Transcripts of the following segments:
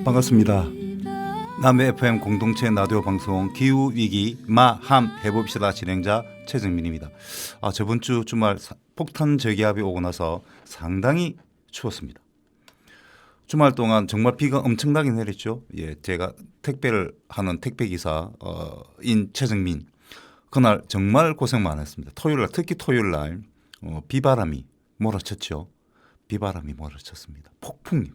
반갑습니다. 남해 FM 공동체 라디오 방송 기후위기 마함 해봅시다 진행자 최정민입니다. 저번 주 주말 폭탄 저기압이 오고 나서 상당히 추웠습니다. 주말 동안 정말 비가 엄청나게 내렸죠. 제가 택배를 하는 택배기사인 최정민. 그날 정말 고생 많았습니다. 토요일날 특히 토요일날 비바람이 몰아쳤죠. 비바람이 몰아쳤습니다. 폭풍이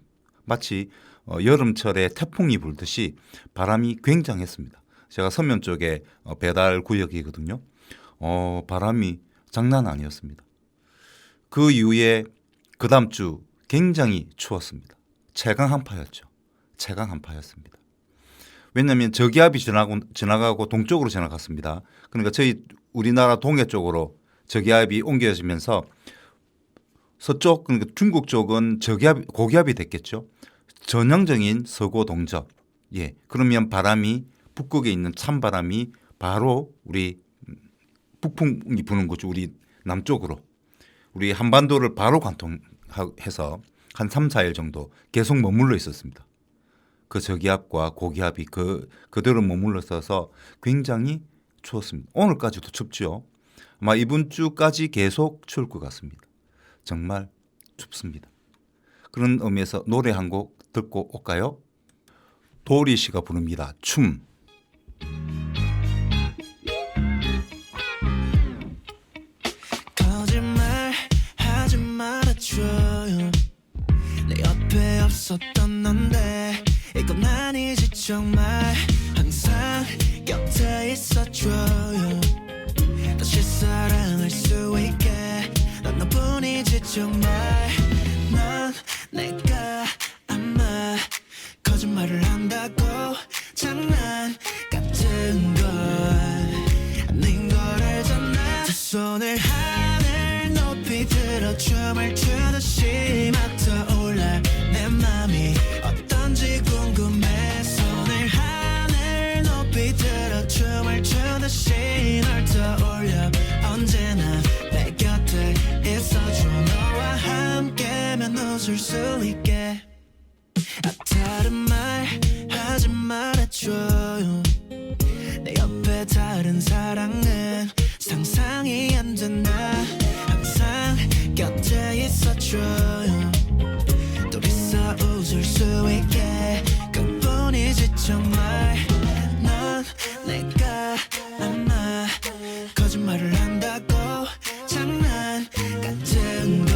마치 여름철에 태풍이 불듯이 바람이 굉장했습니다. 제가 서면 쪽에 배달 구역이거든요. 바람이 장난 아니었습니다. 그 이후에 그 다음 주 굉장히 추웠습니다. 최강 한파였죠. 최강 한파였습니다. 왜냐하면 저기압이 지나가고 동쪽으로 지나갔습니다. 그러니까 저희 우리나라 동해 쪽으로 저기압이 옮겨지면서 서쪽 그러니까 중국 쪽은 고기압이 됐겠죠. 전형적인 서고 동접. 그러면 바람이 북극에 있는 찬바람이 바로 우리 북풍이 부는 거죠. 우리 남쪽으로. 우리 한반도를 바로 관통해서 한 3, 4일 정도 계속 머물러 있었습니다. 그 저기압과 고기압이 그대로 머물러 있어서 굉장히 추웠습니다. 오늘까지도 춥죠. 아마 이번 주까지 계속 추울 것 같습니다. 정말 춥습니다. 그런 의미에서 노래 한 곡 듣고 올까요? 도리 씨가 부릅니다. 춤. 거짓말 하지 말아줘요. 내 옆에 없었던 넌데 이건 아니지 정말. 항상 곁에 있어줘요. 다시 사랑할 수 있게 난 너뿐이지 정말. 넌 내가 아마 거짓말을 한다고 장난 같은 걸 아닌 걸 알잖아. 두 손을 하늘 높이 들어 춤을 추듯이 막 떠올라. 내 맘이 어떤지 궁금해. 손을 하늘 높이 들어 춤을 추듯이 널 떠올려. 언제나 내 곁에 있어줘. 너와 함께면 웃을 수 있게. 다른 말 하지 말아줘요. 내 옆에 다른 사랑은 상상이 안 된다. 항상 곁에 있어줘요. 둘이서 웃을 수 있게 그뿐이지 정말. 넌 내가 아마 거짓말을 한다고 장난 같은 걸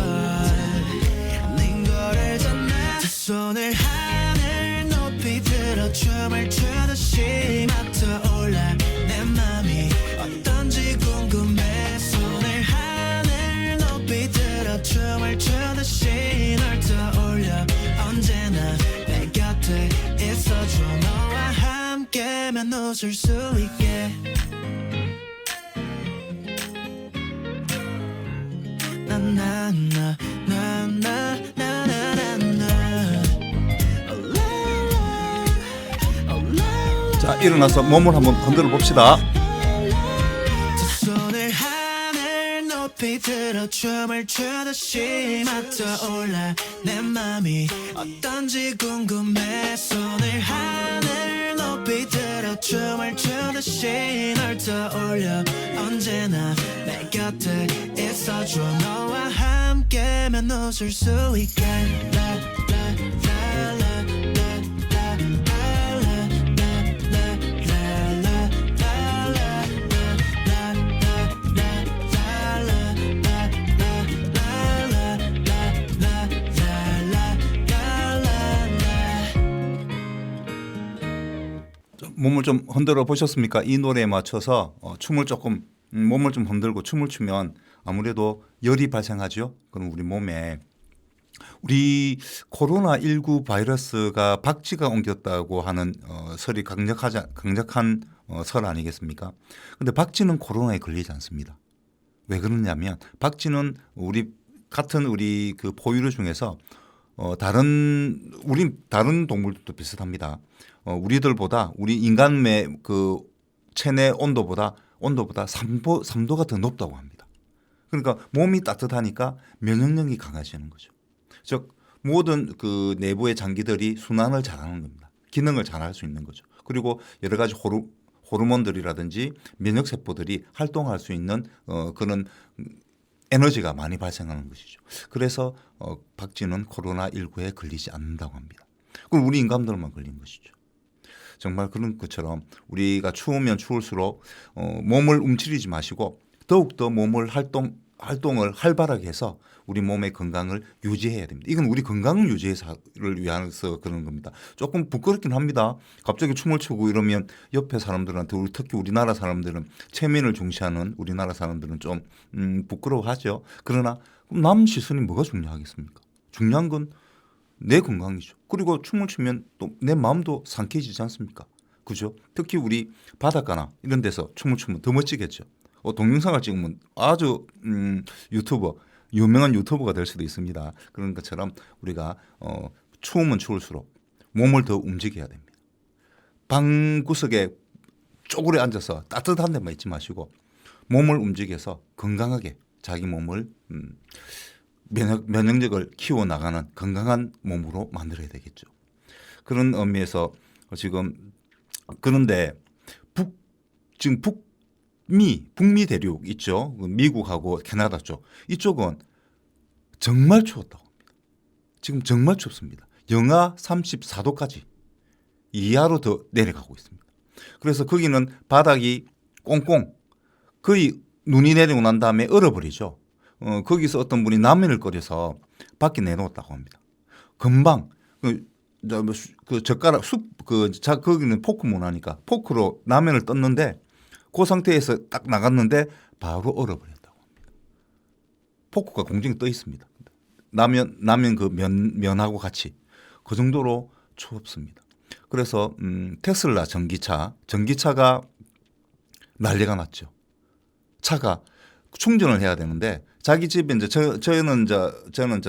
아닌 걸 알잖아. 두 손을 하늘 높이 들어 춤을 추듯이 막 떠올라. 내 맘이 어떤지 궁금해. 손을 하늘 높이 들어 춤을 추듯이 널 떠올려. 언제나 내 곁에 있어줘. 너와 함께면 웃을 수 있게. 자, 일어나서 몸을 한번 흔들어 봅시다. 두 손을 하늘 높이 들어 춤을 추듯이 막 떠올라. 내 맘이 어떤지 궁금해. 손을 하늘 높이 들어 춤을 추듯이 널 떠올려. 언제나 내 곁에 있어줘. 너와 함께면 웃을 수 있게. 몸을 좀 흔들어 보셨습니까? 이 노래에 맞춰서 춤을 조금 몸을 좀 흔들고 춤을 추면 아무래도 열이 발생하죠. 그럼 우리 몸에 우리 코로나19 바이러스가 박쥐가 옮겼다고 하는 설이 강력한 설 아니겠습니까? 그런데 박쥐는 코로나에 걸리지 않습니다. 왜 그러냐면 박쥐는 우리 그 포유류 중에서 다른 동물들도 비슷합니다. 우리들보다 우리 인간의 그 체내 온도보다 3도가 더 높다고 합니다. 그러니까 몸이 따뜻하니까 면역력이 강해지는 거죠. 즉 모든 그 내부의 장기들이 순환을 잘하는 겁니다. 기능을 잘할 수 있는 거죠. 그리고 여러 가지 호르몬들이라든지 면역 세포들이 활동할 수 있는 그런 에너지가 많이 발생하는 것이죠. 그래서 박쥐는 코로나19에 걸리지 않는다고 합니다. 그럼 우리 인간들만 걸린 것이죠. 정말 그런 것처럼 우리가 추우면 추울수록 몸을 움츠리지 마시고 더욱더 몸을 활동을 활발하게 해서 우리 몸의 건강을 유지해야 됩니다. 이건 우리 건강을 유지해서를 위해서 그런 겁니다. 조금 부끄럽긴 합니다. 갑자기 춤을 추고 이러면 옆에 사람들한테 특히 우리나라 사람들은 체면을 중시하는 우리나라 사람들은 좀 부끄러워하죠. 그러나 남 시선이 뭐가 중요하겠습니까? 중요한 건 내 건강이죠. 그리고 춤을 추면 또 내 마음도 상쾌해지지 않습니까? 그죠? 특히 우리 바닷가나 이런 데서 춤을 추면 더 멋지겠죠. 동영상을 찍으면 아주 유명한 유튜버가 될 수도 있습니다. 그런 것처럼 우리가 추우면 추울수록 몸을 더 움직여야 됩니다. 방구석에 쪼그려 앉아서 따뜻한 데만 있지 마시고 몸을 움직여서 건강하게 자기 몸을 면역력을 키워나가는 건강한 몸으로 만들어야 되겠죠. 그런 의미에서 지금 그런데 지금 북미 대륙 있죠. 미국하고 캐나다 쪽 이쪽은 정말 추웠다고 합니다. 지금 정말 춥습니다. 영하 34도까지 이하로 더 내려가고 있습니다. 그래서 거기는 바닥이 꽁꽁 거의 눈이 내리고 난 다음에 얼어버리죠. 거기서 어떤 분이 라면을 끓여서 밖에 내놓았다고 합니다. 금방 그 젓가락 거기는 포크 문화니까 포크로 라면을 떴는데 그 상태에서 딱 나갔는데 바로 얼어버렸다고 합니다. 포크가 공중에 떠 있습니다. 라면 그 면하고 같이 그 정도로 추웠습니다. 그래서 테슬라 전기차가 난리가 났죠. 차가 충전을 해야 되는데 자기 집에 이제 저는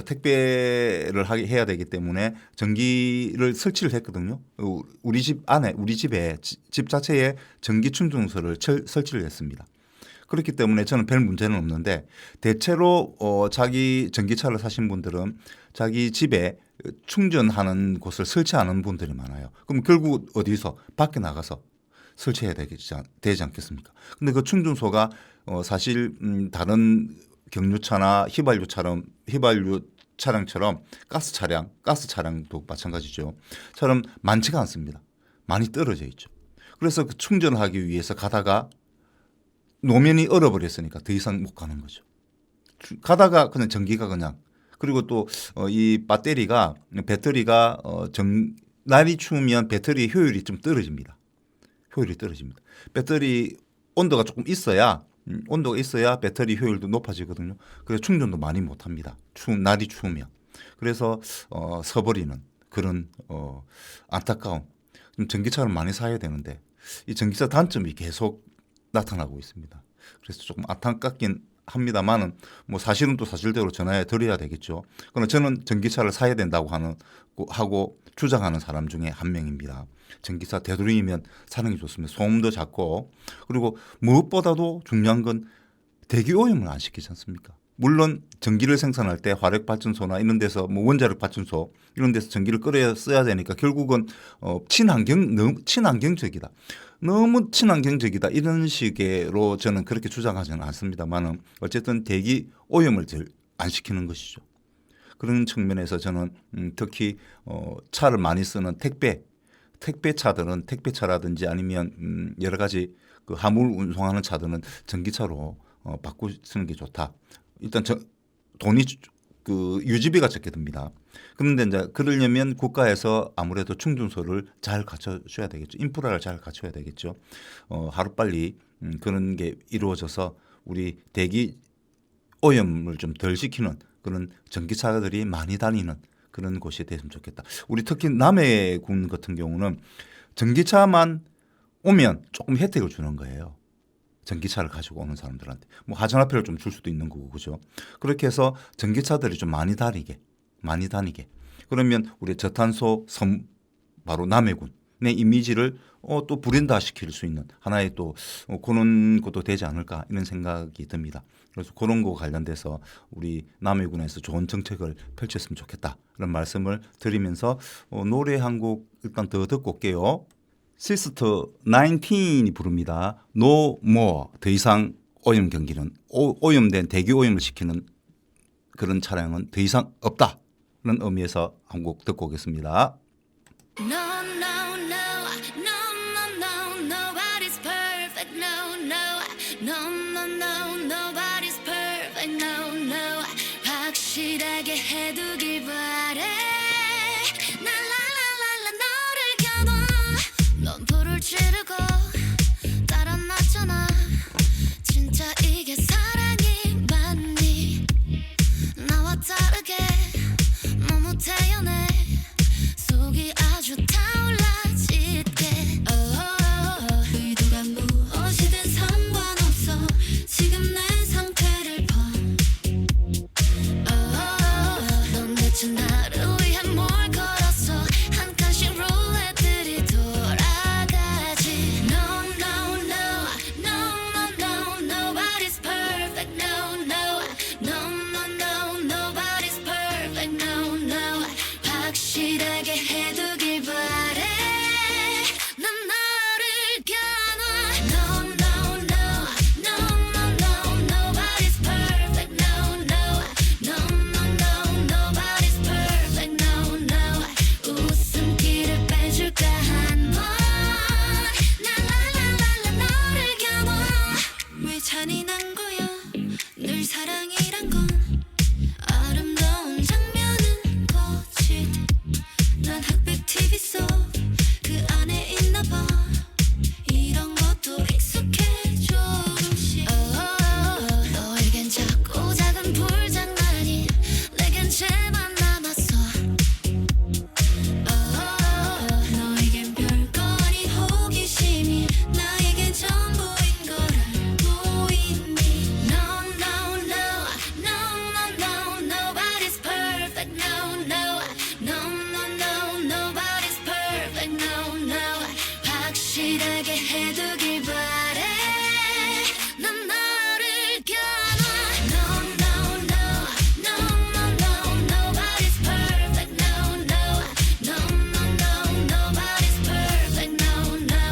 택배를 해야 되기 때문에 전기를 설치를 했거든요. 우리 집에 집 자체에 전기 충전소를 설치를 했습니다. 그렇기 때문에 저는 별 문제는 없는데 대체로 자기 전기차를 사신 분들은 자기 집에 충전하는 곳을 설치하는 분들이 많아요. 그럼 결국 어디서 밖에 나가서 설치해야 되지 않겠습니까? 근데 그 충전소가 사실 다른 경유차나 휘발유 차량처럼 가스 차량도 마찬가지죠. 처럼 많지가 않습니다. 많이 떨어져 있죠. 그래서 그 충전을 하기 위해서 가다가 노면이 얼어버렸으니까 더 이상 못 가는 거죠. 가다가 그냥 전기가 그냥 그리고 또 이 배터리가 날이 추우면 배터리 효율이 좀 떨어집니다. 배터리 온도가 조금 있어야 배터리 효율도 높아지거든요. 그래서 충전도 많이 못 합니다. 날이 추우면. 그래서 서버리는 그런 안타까움. 전기차를 많이 사야 되는데 이 전기차 단점이 계속 나타나고 있습니다. 그래서 조금 안타깝긴 합니다만은 뭐 사실은 또 사실대로 전화해 드려야 되겠죠. 그러나 저는 전기차를 사야 된다고 하고 주장하는 사람 중에 한 명입니다. 전기차 되도록이면 사는 게 좋습니다. 소음도 작고 그리고 무엇보다도 중요한 건 대기 오염을 안 시키지 않습니까? 물론 전기를 생산할 때 화력발전소나 이런 데서 뭐 원자력 발전소 이런 데서 전기를 끌어 써야 되니까 결국은 친환경적이다. 너무 친환경적이다. 이런 식으로 저는 그렇게 주장하지는 않습니다만은 어쨌든 대기 오염을 안 시키는 것이죠. 그런 측면에서 저는 특히 차를 많이 쓰는 택배차들은 택배차라든지 아니면 여러 가지 그 화물 운송하는 차들은 전기차로 바꾸시는 게 좋다. 일단 돈이 그 유지비가 적게 듭니다. 그런데 이제 그러려면 국가에서 아무래도 충전소를 잘 갖춰줘야 되겠죠. 인프라를 잘 갖춰야 되겠죠. 하루빨리 그런 게 이루어져서 우리 대기 오염을 좀 덜 시키는 그런 전기차들이 많이 다니는 그런 곳이 됐으면 좋겠다. 우리 특히 남해군 같은 경우는 전기차만 오면 조금 혜택을 주는 거예요. 전기차를 가지고 오는 사람들한테 뭐 하전화표를 좀 줄 수도 있는 거고 그죠. 그렇게 해서 전기차들이 좀 많이 다니게 그러면 우리 저탄소 섬 바로 남해군 이미지를 또 브랜드화시킬 수 있는 하나의 또 그런 것도 되지 않을까 이런 생각이 듭니다. 그래서 그런 거 관련돼서 우리 남해군에서 좋은 정책을 펼쳤으면 좋겠다 이런 말씀을 드리면서 노래 한 곡 일단 더 듣고 올게요. 시스터 19이 부릅니다. No more. 더 이상 오염 경기는 오염된 대기 오염을 시키는 그런 차량은 더 이상 없다. 그런 의미에서 한 곡 듣고 오겠습니다. No, no, no, no, no, no, nobody's perfect. No, no, no, no, no, nobody's perfect. No, no, 확실하게 해두길 바래. 랄랄랄랄라 너를 겨눠. 넌 불을 지르고 따라 놨잖아. 진짜 이게 사랑이 맞니? 나와 다르게 너무 태연해. 속이 아주 타올라 짙게 의도가 무엇이든 상관없어. 지금 내 상태를 봐. 넌 대체 나를 위해 뭘 걸었어. 한 칸씩 룰렛들이 돌아가지. No, no, no, no, no, no, nobody's perfect. No, no, no, no, no, nobody's perfect. No, no, 확실하게 해두길 바래. 난 너를 겨눠. No, no, no, no, no, no, nobody's perfect. No, no, no, no, no, nobody's perfect. No, no, 웃음기를 빼줄까 한 번. 랄랄랄랄라 너를 겨눠. 왜 잔인한 거야 늘 사랑이란 건. 아름다운 장면은 거칠 때 난 흑백 TV 속 그 안에 있나 봐. 이런 것도 익숙해 조금씩. 너에겐 작고 작은 불장난이 내겐 죄만 남았어. 너에겐 별거 아닌 호기심이 나에겐 전부인 걸 알고 있니? No, no, no, no, no, no, nobody's perfect. No, no, no, no, no, nobody's perfect. No, no, 확실하게 해두길 바래. 난 너를 겨눠. No, no, no, no, no, no, nobody's perfect. No, no, no, no, no, nobody's perfect. No, no,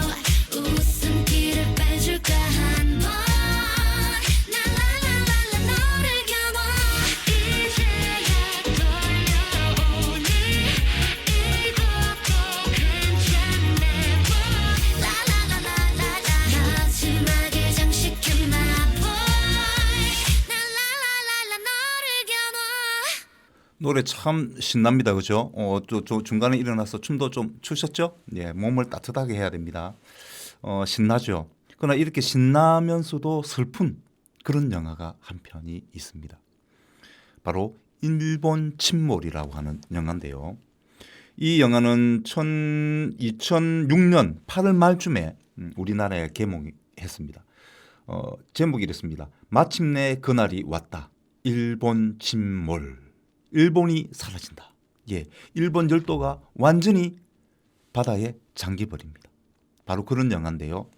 웃음기를 빼줄까 한 번. 랄랄랄랄라 너를 겨눠. 이제야 떨려오니 이것도 괜찮네. 랄랄랄랄라 마지막에 장식한 my boy. 랄랄랄랄라 너를 겨눠. 노래 참 신납니다. 그죠? 또 중간에 일어나서 춤도 좀 추셨죠? 예, 몸을 따뜻하게 해야 됩니다. 신나죠. 그러나 이렇게 신나면서도 슬픈 그런 영화가 한 편이 있습니다. 바로 일본 침몰이라고 하는 영화인데요. 이 영화는 2006년 8월 말쯤에 우리나라에 개봉했습니다. 제목이 이렇습니다. 마침내 그날이 왔다. 일본 침몰. 일본이 사라진다. 예, 일본 열도가 완전히 바다에 잠겨버립니다. 바로 그런 영화인데요.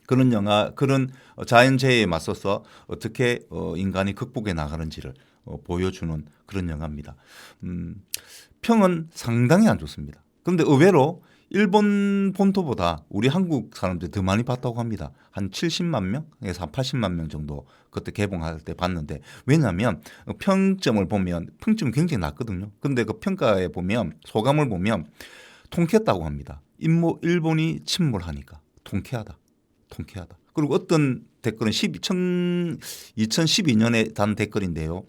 그런 영화, 그런 자연재해에 맞서서 어떻게 인간이 극복해 나가는지를 보여주는 그런 영화입니다. 평은 상당히 안 좋습니다. 그런데 의외로 일본 본토보다 우리 한국 사람들이 더 많이 봤다고 합니다. 한 70만 명에서 한 80만 명 정도 그때 개봉할 때 봤는데, 왜냐하면 평점을 보면 평점이 굉장히 낮거든요. 그런데 그 평가에 보면, 소감을 보면 통쾌했다고 합니다. 일본이 침몰하니까 통쾌하다. 그리고 어떤 댓글은 2012년에 단 댓글인데요.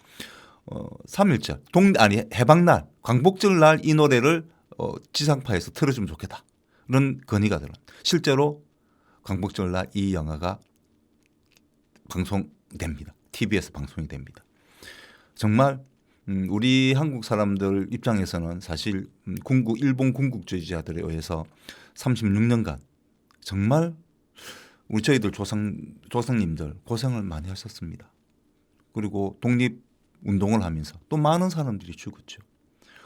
3.1절 해방날, 광복절날 이 노래를 지상파에서 틀어주면 좋겠다. 그런 건의가 들어요. 실제로 광복절날 이 영화가 방송됩니다. TV에서 방송이 됩니다. 정말 우리 한국 사람들 입장에서는 사실 일본 군국주의자들에 의해서 36년간 정말 저희들 조상님들 고생을 많이 하셨습니다. 그리고 독립운동을 하면서 또 많은 사람들이 죽었죠.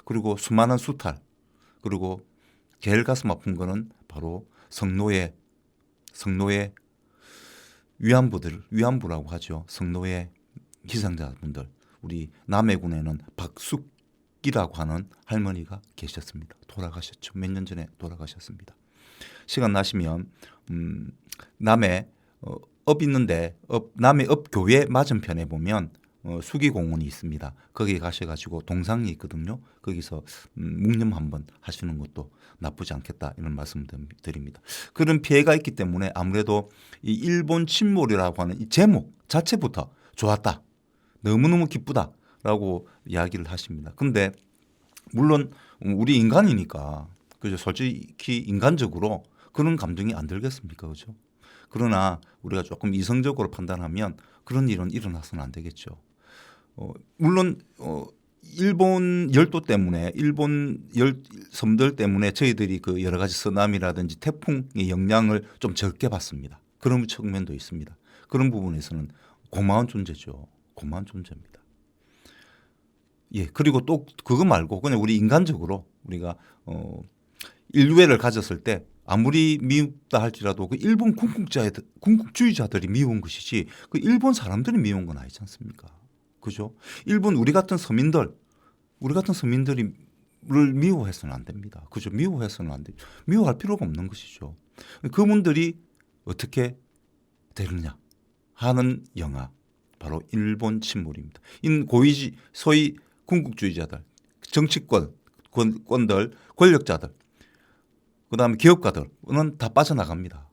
그리고 수많은 수탈, 그리고 제일 가슴 아픈 거는 바로 성노예 위안부라고 하죠. 성노예 희생자분들. 우리 남해군에는 박숙기라고 하는 할머니가 계셨습니다. 돌아가셨죠. 몇 년 전에 돌아가셨습니다. 시간 나시면 남해 읍 있는데 남해 읍 교회 맞은편에 보면 수기공원이 있습니다. 거기 가셔가지고 동상이 있거든요. 거기서 묵념 한번 하시는 것도 나쁘지 않겠다 이런 말씀 드립니다. 그런 피해가 있기 때문에 아무래도 이 일본 침몰이라고 하는 이 제목 자체부터 좋았다. 너무너무 기쁘다라고 이야기를 하십니다. 근데 물론 우리 인간이니까 그죠. 솔직히 인간적으로 그런 감정이 안 들겠습니까? 그죠? 그러나 우리가 조금 이성적으로 판단하면 그런 일은 일어나서는 안 되겠죠. 물론 일본 열도 때문에 일본 섬들 때문에 저희들이 그 여러 가지 쓰나미라든지 태풍의 영향을 좀 적게 받습니다. 그런 측면도 있습니다. 그런 부분에서는 고마운 존재죠. 고마운 존재입니다. 예, 그리고 또 그거 말고 그냥 우리 인간적으로 우리가 인류애를 가졌을 때 아무리 미흡다 할지라도 그 일본 군국주의자들이 미운 것이지 그 일본 사람들이 미운 건 아니지 않습니까? 그죠? 일본 우리 같은 서민들이 미워해서는 안 됩니다. 그죠? 미워해서는 안 돼요. 미워할 필요가 없는 것이죠. 그분들이 어떻게 되느냐 하는 영화 바로 일본 침몰입니다. 고위지 소위 군국주의자들, 정치권들, 권력자들, 그다음에 기업가들은 다 빠져나갑니다.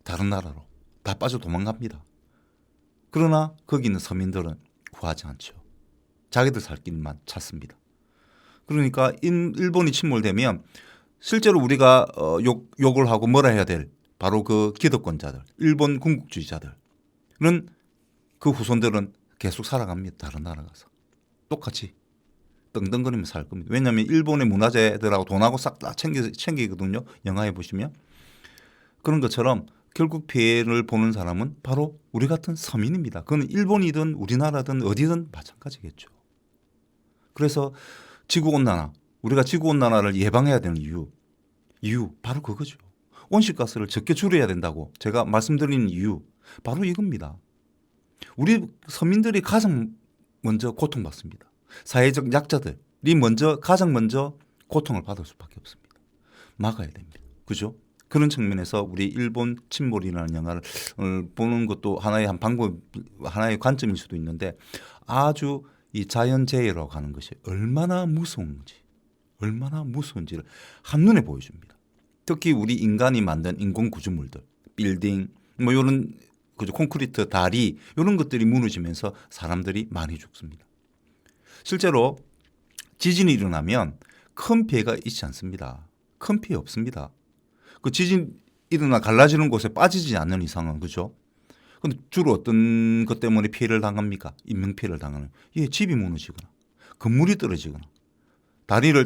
다른 나라로 다 빠져 도망갑니다. 그러나 거기 있는 서민들은 구하지 않죠. 자기들 살 길만 찾습니다. 그러니까 일본이 침몰되면 실제로 우리가 욕을 하고 뭐라 해야 될 바로 그 기득권자들, 일본 군국주의자들은 그 후손들은 계속 살아갑니다. 다른 나라 가서 똑같이 떵떵거리며 살 겁니다. 왜냐하면 일본의 문화재들하고 돈하고 싹 다 챙기거든요. 영화에 보시면 그런 것처럼 결국 피해를 보는 사람은 바로 우리 같은 서민입니다. 그건 일본이든 우리나라든 어디든 마찬가지겠죠. 그래서 지구온난화, 우리가 지구온난화를 예방해야 되는 이유 바로 그거죠. 온실가스를 적게 줄여야 된다고 제가 말씀드리는 이유 바로 이겁니다. 우리 서민들이 가장 먼저 고통받습니다. 사회적 약자들이 가장 먼저 고통을 받을 수밖에 없습니다. 막아야 됩니다. 그죠? 그런 측면에서 우리 일본 침몰이라는 영화를 보는 것도 하나의 한 방법, 하나의 관점일 수도 있는데 아주 이 자연재해라고 하는 것이 얼마나 무서운지를 한눈에 보여줍니다. 특히 우리 인간이 만든 인공 구조물들, 빌딩, 뭐 이런 그죠, 콘크리트, 다리 이런 것들이 무너지면서 사람들이 많이 죽습니다. 실제로 지진이 일어나면 큰 피해가 있지 않습니다. 큰 피해 없습니다. 그 지진 일어나 갈라지는 곳에 빠지지 않는 이상은 그죠? 근데 주로 어떤 것 때문에 피해를 당합니까? 인명 피해를 당하는. 집이 무너지거나 건물이 떨어지거나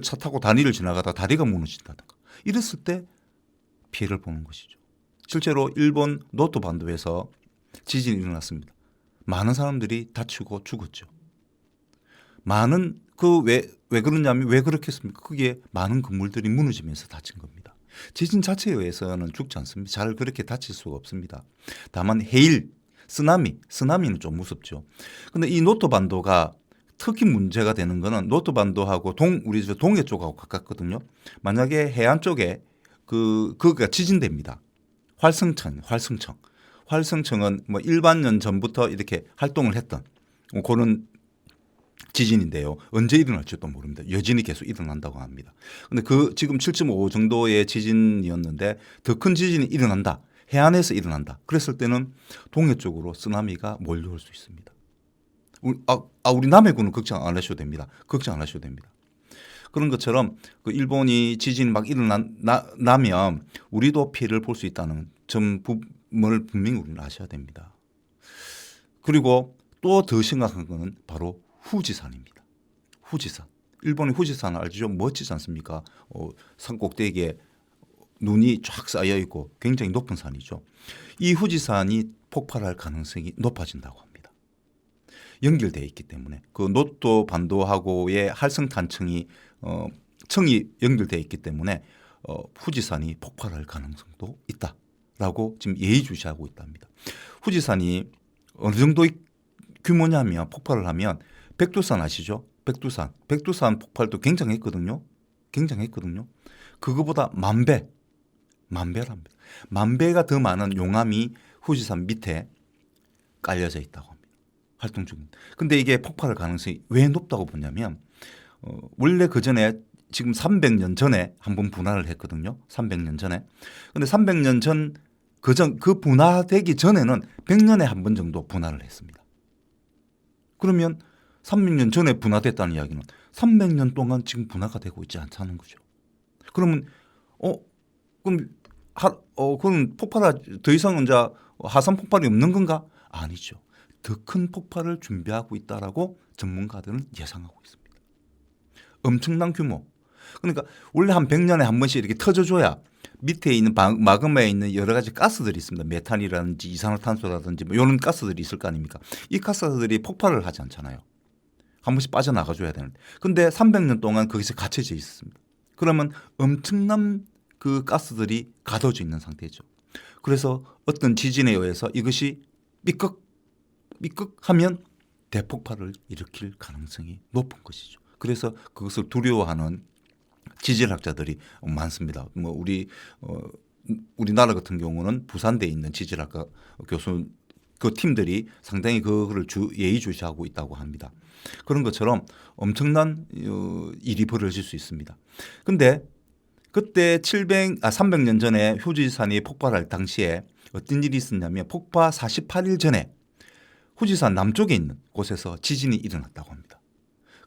차 타고 다리를 지나가다 다리가 무너진다든가 이랬을 때 피해를 보는 것이죠. 실제로 일본 노토 반도에서 지진이 일어났습니다. 많은 사람들이 다치고 죽었죠. 왜 그러냐면 왜 그렇겠습니까? 그게 많은 건물들이 무너지면서 다친 겁니다. 지진 자체에 의해서는 죽지 않습니다. 잘 그렇게 다칠 수가 없습니다. 다만 해일, 쓰나미는 좀 무섭죠. 그런데 이 노토 반도가 특히 문제가 되는 거는 노토 반도하고 우리 동해 쪽하고 가깝거든요. 만약에 해안 쪽에 그가 지진됩니다. 활성청은 뭐 일반 년 전부터 이렇게 활동을 했던 그런 지진인데요. 언제 일어날지도 모릅니다. 여진이 계속 일어난다고 합니다. 근데 지금 7.5 정도의 지진이었는데 더 큰 지진이 일어난다. 해안에서 일어난다. 그랬을 때는 동해 쪽으로 쓰나미가 몰려올 수 있습니다. 우리 남해군은 걱정 안 하셔도 됩니다. 그런 것처럼 그 일본이 지진이 막 일어나면 우리도 피해를 볼 수 있다는 점을 분명히 우리는 아셔야 됩니다. 그리고 또 더 심각한 것은 바로 후지산입니다. 일본의 후지산 알죠? 멋지지 않습니까? 산 꼭대기에 눈이 쫙 쌓여 있고 굉장히 높은 산이죠. 이 후지산이 폭발할 가능성이 높아진다고 합니다. 연결되어 있기 때문에 그 노토 반도하고의 활성탄청이 청이 연결되어 있기 때문에 후지산이 폭발할 가능성도 있다라고 지금 예의주시하고 있답니다. 후지산이 어느 정도의 규모냐면 폭발을 하면 백두산 아시죠? 백두산 폭발도 굉장했거든요. 그거보다 만배랍니다. 만배가 더 많은 용암이 후지산 밑에 깔려져 있다고 합니다. 활동 중입니다. 근데 이게 폭발할 가능성이 왜 높다고 보냐면 원래 그 전에 지금 300년 전에 한번 분화를 했거든요. 300년 전에. 근데 300년 전 그 분화되기 전에는 100년에 한 번 정도 분화를 했습니다. 그러면 300년 전에 분화됐다는 이야기는 300년 동안 지금 분화가 되고 있지 않다는 거죠. 그러면 그럼 더 이상은 화산 폭발이 없는 건가? 아니죠. 더 큰 폭발을 준비하고 있다라고 전문가들은 예상하고 있습니다. 엄청난 규모. 그러니까 원래 한 100년에 한 번씩 이렇게 터져줘야 밑에 있는 마그마에 있는 여러 가지 가스들이 있습니다. 메탄이라든지 이산화탄소라든지 뭐 이런 가스들이 있을 거 아닙니까? 이 가스들이 폭발을 하지 않잖아요. 한 번씩 빠져나가줘야 되는데. 근데 300년 동안 거기서 갇혀져 있었습니다. 그러면 엄청난 그 가스들이 가둬져 있는 상태죠. 그래서 어떤 지진에 의해서 이것이 삐걱하면 대폭발을 일으킬 가능성이 높은 것이죠. 그래서 그것을 두려워하는 지질학자들이 많습니다. 뭐 우리나라 같은 경우는 부산대에 있는 지질학과 교수 그 팀들이 상당히 그거를 예의주시하고 있다고 합니다. 그런 것처럼 엄청난 일이 벌어질 수 있습니다. 근데 그때 300년 전에 후지산이 폭발할 당시에 어떤 일이 있었냐면 폭파 48일 전에 후지산 남쪽에 있는 곳에서 지진이 일어났다고 합니다.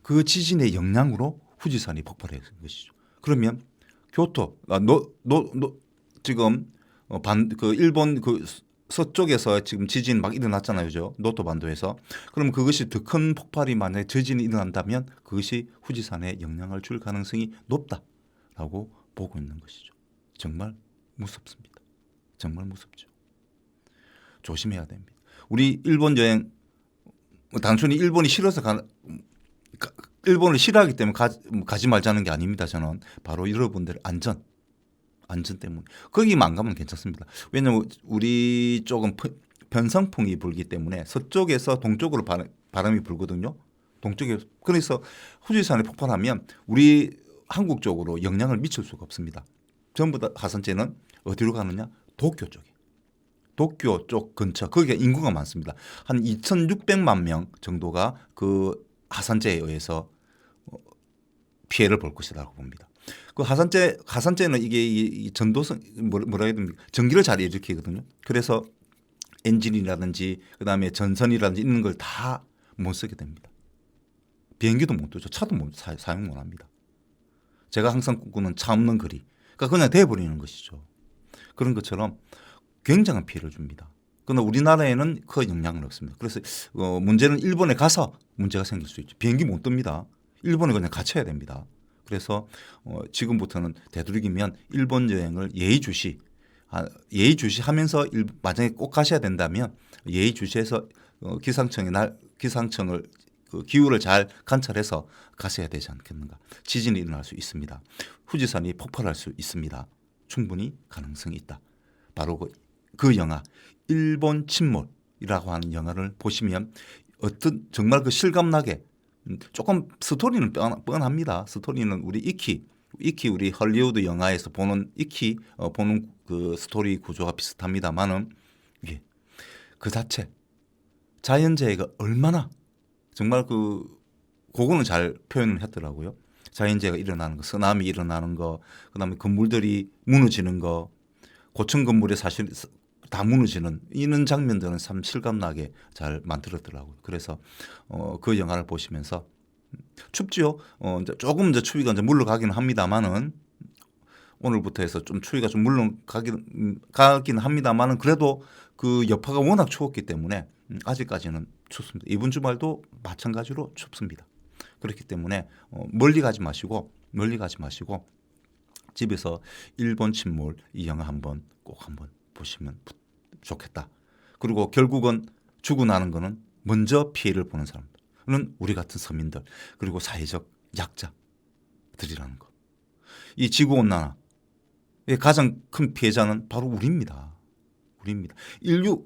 그 지진의 영향으로 후지산이 폭발한 것이죠. 그러면 교토, 지금 일본 서쪽에서 지금 지진 막 일어났잖아요, 그죠? 노토 반도에서. 그럼 그것이 더 큰 폭발이 만약에 지진이 일어난다면 그것이 후지산에 영향을 줄 가능성이 높다라고 보고 있는 것이죠. 정말 무섭습니다. 정말 무섭죠. 조심해야 됩니다. 우리 일본 여행 단순히 일본이 싫어서 일본을 싫어하기 때문에 가지 말자는 게 아닙니다. 저는 바로 여러분들 안전 때문에 거기만 안 가면 괜찮습니다. 왜냐하면 우리 쪽은 편성풍이 불기 때문에 서쪽에서 동쪽으로 바람이 불거든요. 동쪽에 그래서 후지산이 폭발하면 우리 한국 쪽으로 영향을 미칠 수가 없습니다. 전부 다 하산재는 어디로 가느냐? 도쿄 쪽에. 도쿄 쪽 근처 거기가 인구가 많습니다. 한 2,600만 명 정도가 그 하산재에 의해서 피해를 볼 것이라고 봅니다. 그 하산재는 이게 전도성 뭐라 해야 됩니까? 전기를 잘 일으키거든요. 그래서 엔진이라든지 그다음에 전선이라든지 있는 걸 다 못 쓰게 됩니다. 비행기도 못 타죠. 차도 사용 못 합니다. 제가 항상 꿈꾸는 차 없는 거리. 그러니까 그냥 돼버리는 것이죠. 그런 것처럼 굉장한 피해를 줍니다. 그러나 우리나라에는 그 영향은 없습니다. 그래서 문제는 일본에 가서 문제가 생길 수 있죠. 비행기 못 뜹니다. 일본에 그냥 갇혀야 됩니다. 그래서 지금부터는 되도록이면 일본 여행을 예의주시하면서 만약에 꼭 가셔야 된다면 예의주시해서 기상청을 기후를 잘 관찰해서 가셔야 되지 않겠는가. 지진이 일어날 수 있습니다. 후지산이 폭발할 수 있습니다. 충분히 가능성이 있다. 바로 그 영화 일본 침몰이라고 하는 영화를 보시면 어떤 정말 그 실감나게 조금 스토리는 뻔합니다. 스토리는 우리 이키 우리 헐리우드 영화에서 보는 보는 그 스토리 구조와 비슷합니다만은 이게 그 자체 자연재해가 얼마나 정말 그거는 잘 표현을 했더라고요. 자연재해가 일어나는 거, 쓰나미 일어나는 거, 그다음에 건물들이 무너지는 거, 고층 건물에 사실 다 무너지는 이런 장면들은 참 실감나게 잘 만들었더라고요. 그래서 그 영화를 보시면서 춥죠. 조금 이제 추위가 이제 물러가기는 합니다만은 오늘부터 해서 좀 추위가 좀 물러가긴 합니다만은 그래도 그 여파가 워낙 추웠기 때문에 아직까지는 춥습니다. 이번 주말도 마찬가지로 춥습니다. 그렇기 때문에 멀리 가지 마시고 집에서 일본 침몰 이 영화 꼭 한번 보시면 좋겠다. 그리고 결국은 죽고 나는 거는 먼저 피해를 보는 사람들은 우리 같은 서민들 그리고 사회적 약자들이라는 것. 이 지구온난화 가장 큰 피해자는 바로 우리입니다. 우리입니다. 인류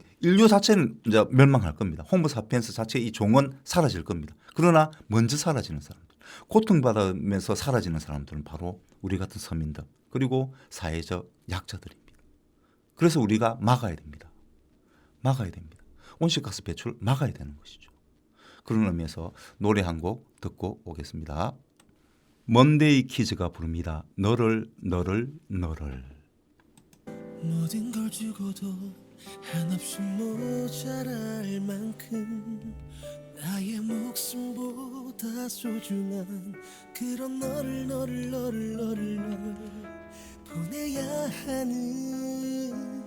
자체는 이제 멸망할 겁니다. 호모 사피엔스 자체 이 종은 사라질 겁니다. 그러나 먼저 사라지는 사람들, 고통받으면서 사라지는 사람들은 바로 우리 같은 서민들 그리고 사회적 약자들입니다. 그래서 우리가 막아야 됩니다. 막아야 됩니다. 온실가스 배출 막아야 되는 것이죠. 그런 의미에서 노래 한 곡 듣고 오겠습니다. 먼데이 키즈가 부릅니다. 너를 너를 너를. 모든 걸 주고도 한없이 모자랄 만큼 나의 목숨보다 소중한 그런 너를 너를 너를 너를 너를 보내야 하는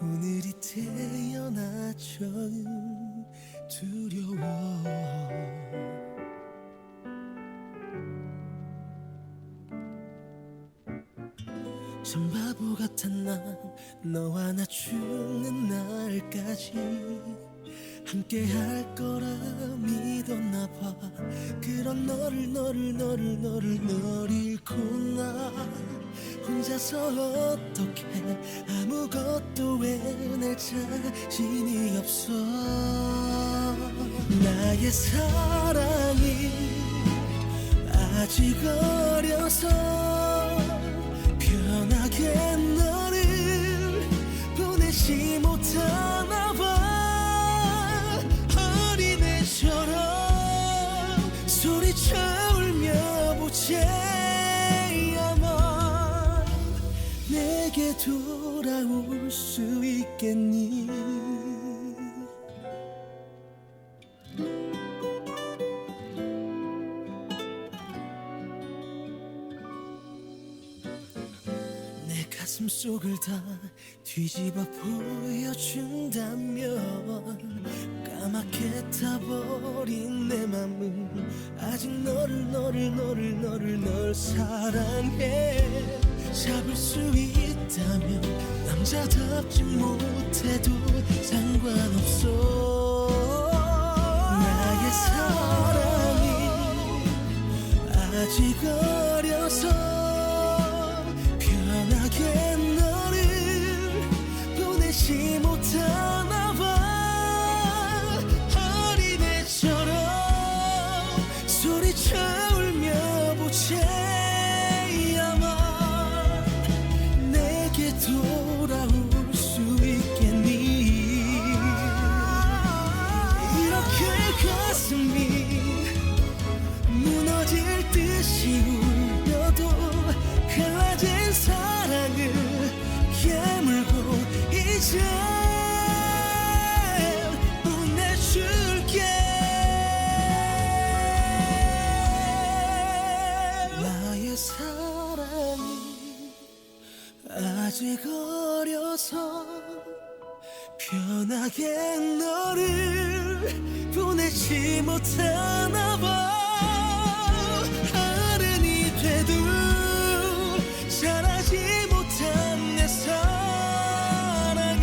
오늘이 태어나 처음 두려워. 참 바보 같은 난 너와 나 죽는 날까지 함께 할 거라 믿었나 봐. 그런 너를 너를 너를 너를 널 잃고 나 혼자서 어떻게 아무것도 해낼 자신이 없어. 나의 사랑이 아직 어려서 편하게 너를 보내지 못하나 봐. 어린애처럼 소리쳐 울며 보채야만 내게 돌아올 수 있겠니. 가슴 속을 다 뒤집어 보여준다면 까맣게 타버린 내 맘은 아직 너를 사랑해. 잡을 수 있다면 남자답지 못해도 상관없어. 나의 사랑이 아직 어려서 편하게 너를 보내지 못하나 봐. 어린애처럼 소리쳐 울며 보채야만 내게 돌아올 수 있겠니. 이렇게 가슴이 무너질 듯이 울려도 갈라진 사랑을 깨물고 이제 보내줄게. 나의 사랑이 아직 어려서 편하게 너를 보내지 못하나 봐. 어른이 돼도 잘하지 못한 내 사랑은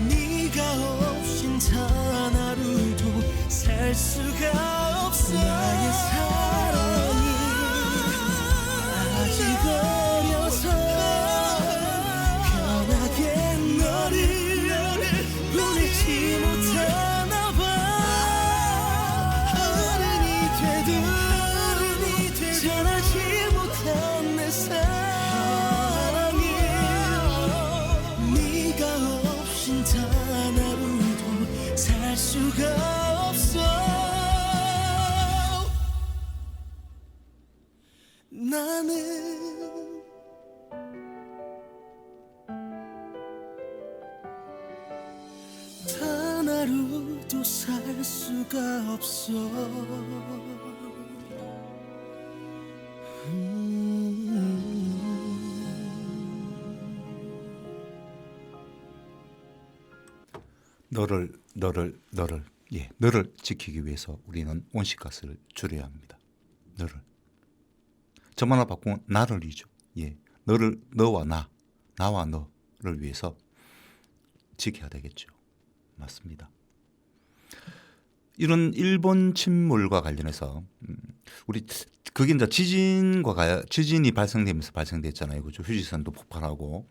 네가 없인 단 하루도 살 수가 없어. 나의 사랑이 아직 어려서 편하게 너를 보내지 못하나 봐. 어른이 돼도 전하지 못한 내 사랑이 네가 없인 단 하루도 살 수가 없어. 나는 단 하루도 살 수가 없어. 너를 지키기 위해서 우리는 온실가스를 줄여야 합니다. 점 하나 바꾸면 나를이죠. 너와 나와 너를 위해서 지켜야 되겠죠. 맞습니다. 이런 일본 침몰과 관련해서 우리 그게 이제 지진이 발생되면서 발생됐잖아요. 그죠? 휴지선도 폭발하고.